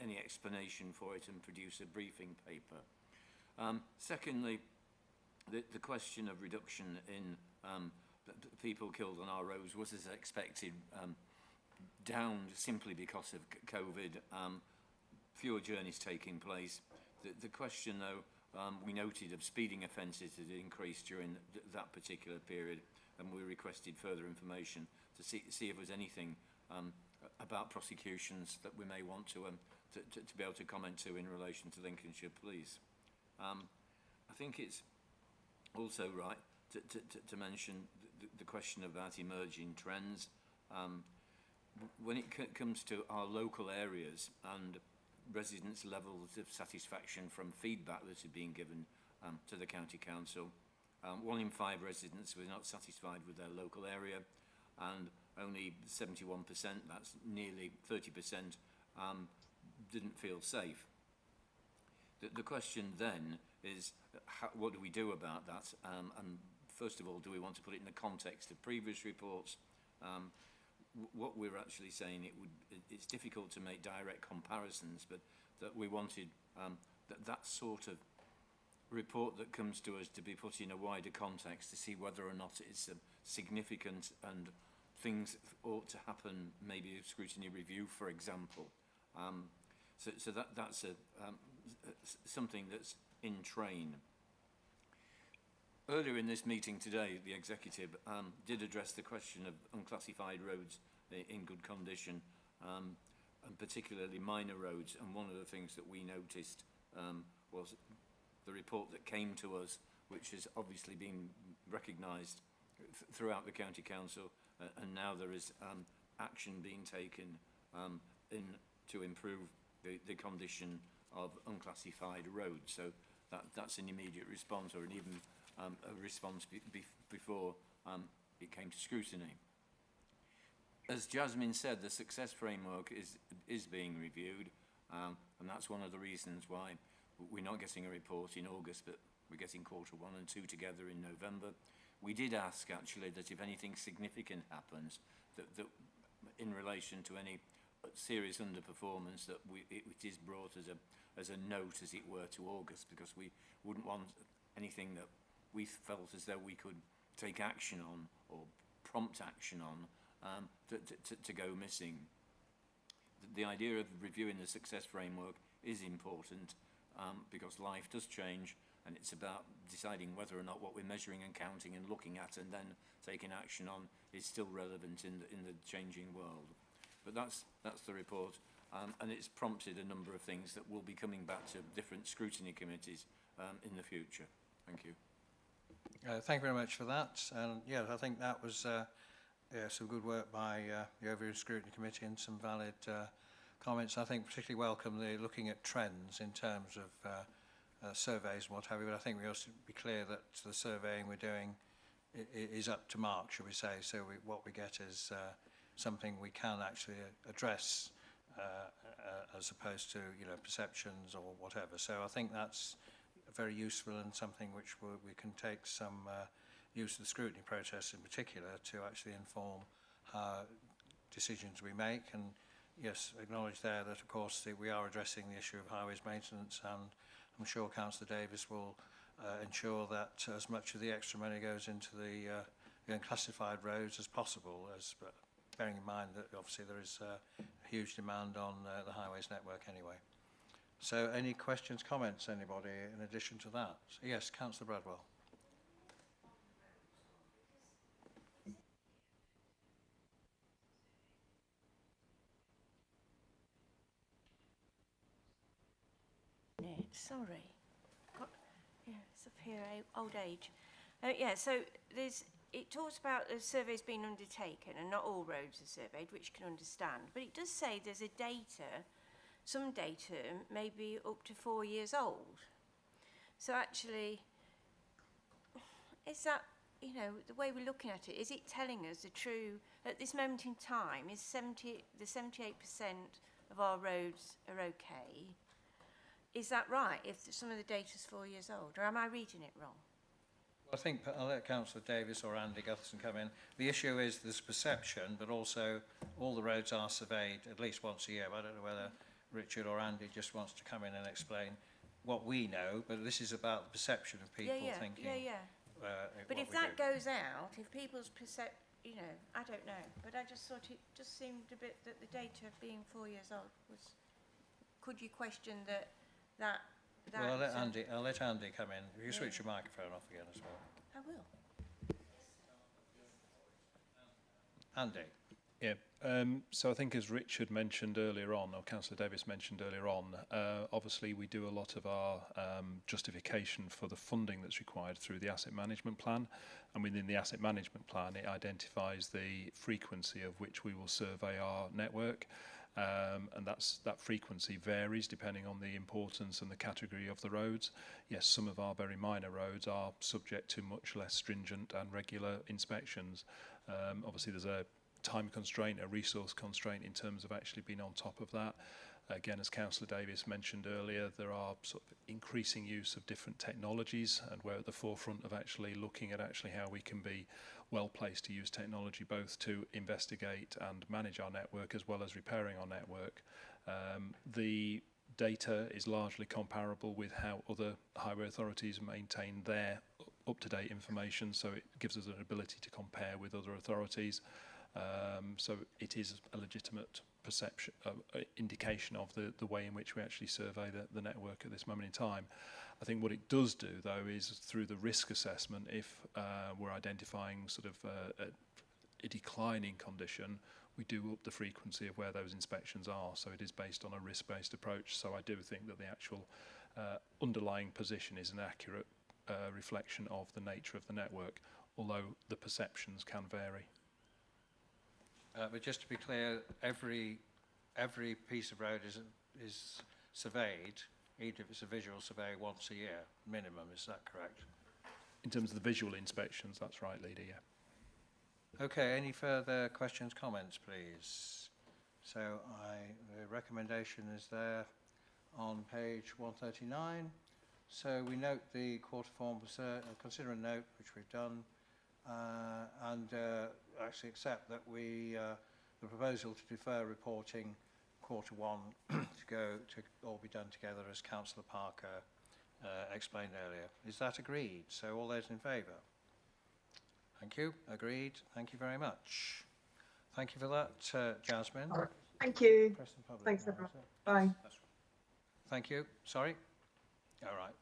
any explanation for it and produce a briefing paper. Secondly, the question of reduction in people killed on our roads was as expected, down simply because of COVID, fewer journeys taking place. The question though, we noted of speeding offences had increased during that particular period, and we requested further information to see if there was anything about prosecutions that we may want to be able to comment to in relation to Lincolnshire Police. I think it's also right to mention the question about emerging trends. When it comes to our local areas and residents' levels of satisfaction from feedback that had been given to the County Council. 1 in 5 residents were not satisfied with their local area, and only 71%, that's nearly 30%, didn't feel safe. The question then is, what do we do about that? And first of all, do we want to put it in the context of previous reports? What we're actually saying, it's difficult to make direct comparisons, but that we wanted that sort of report that comes to us to be put in a wider context to see whether or not it's significant and things ought to happen, maybe a scrutiny review, for example. So that's something that's in train. Earlier in this meeting today, the executive did address the question of unclassified roads in good condition, and particularly minor roads. And one of the things that we noticed was the report that came to us, which has obviously been recognised throughout the County Council, and now there is action being taken to improve the condition of unclassified roads. So that's an immediate response, or even a response before it came to scrutiny. As Jasmine said, the success framework is being reviewed, and that's one of the reasons why we're not getting a report in August, but we're getting quarter 1 and 2 together in November. We did ask, actually, that if anything significant happens, that in relation to any serious underperformance, that it is brought as a note, as it were, to August, because we wouldn't want anything that we felt as though we could take action on or prompt action on to go missing. The idea of reviewing the success framework is important because life does change, and it's about deciding whether or not what we're measuring and counting and looking at and then taking action on is still relevant in the changing world. But that's the report, and it's prompted a number of things that will be coming back to different scrutiny committees in the future. Thank you. Thank you very much for that. And yeah, I think that was some good work by the Overview Scrutiny Committee and some valid comments. I think particularly welcome the looking at trends in terms of surveys and what have you, but I think we also be clear that the surveying we're doing is up to mark, shall we say. So what we get is something we can actually address as opposed to, you know, perceptions or whatever. So I think that's very useful and something which we can take some use of the scrutiny process in particular to actually inform decisions we make. And yes, acknowledge there that of course we are addressing the issue of highways maintenance, and I'm sure Councillor Davis will ensure that as much of the extra money goes into the unclassified roads as possible, but bearing in mind that obviously there is a huge demand on the highways network anyway. So any questions, comments, anybody in addition to that? Yes, Councillor Bradwell. Sorry. Yeah, it's up here, old age. Yeah, so it talks about the surveys being undertaken and not all roads are surveyed, which you can understand. But it does say there's some data may be up to 4 years old. So actually, is that, you know, the way we're looking at it, is it telling us the true, at this moment in time, is the 78% of our roads are okay? Is that right, if some of the data's 4 years old, or am I reading it wrong? I think I'll let Councillor Davis or Andy Gutherson come in. The issue is there's perception, but also all the roads are surveyed at least once a year. I don't know whether Richard or Andy just wants to come in and explain what we know, but this is about the perception of people thinking. But if that goes out, if people's you know, I don't know, but I just thought it just seemed a bit that the data being 4 years old was. Could you question that? Well, I'll let Andy come in. You switch your microphone off again as well. I will. Andy. Yeah, so I think as Richard mentioned earlier on, or Councillor Davis mentioned earlier on, obviously we do a lot of our justification for the funding that's required through the asset management plan, and within the asset management plan it identifies the frequency of which we will survey our network. and that frequency varies depending on the importance and the category of the roads. Yes, some of our very minor roads are subject to much less stringent and regular inspections. Obviously there's a time constraint, a resource constraint in terms of actually being on top of that. Again, as Councillor Davies mentioned earlier, there are sort of increasing use of different technologies, and we're at the forefront of actually looking at actually how we can be well placed to use technology both to investigate and manage our network as well as repairing our network. The data is largely comparable with how other highway authorities maintain their up-to-date information, so it gives us an ability to compare with other authorities. So it is a legitimate perception, indication of the way in which we actually survey the network at this moment in time. I think what it does do, though, is through the risk assessment, if we're identifying sort of a declining condition, we do up the frequency of where those inspections are. So it is based on a risk-based approach. So I do think that the actual underlying position is an accurate reflection of the nature of the network, although the perceptions can vary. But just to be clear, every piece of road is surveyed, even if it's a visual survey, once a year minimum. Is that correct? In terms of the visual inspections, that's right, Leader, yeah. Okay, any further questions, comments, please? So the recommendation is there on page 139. So we note the quarter form, consider a note, which we've done, and actually accept that the proposal to defer reporting quarter one to all be done together as Councillor Parker explained earlier. Is that agreed? So all those in favour? Thank you. Agreed. Thank you very much. Thank you for that, Jasmine. All right. Thank you. Public Thanks, now, everyone. is it? Bye. Thank you. Sorry. All right.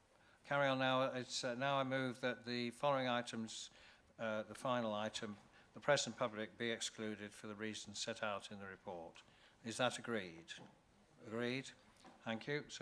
Carry on now. It's now I move that the following items, the final item, the press and public be excluded for the reasons set out in the report. Is that agreed? Agreed. Thank you. So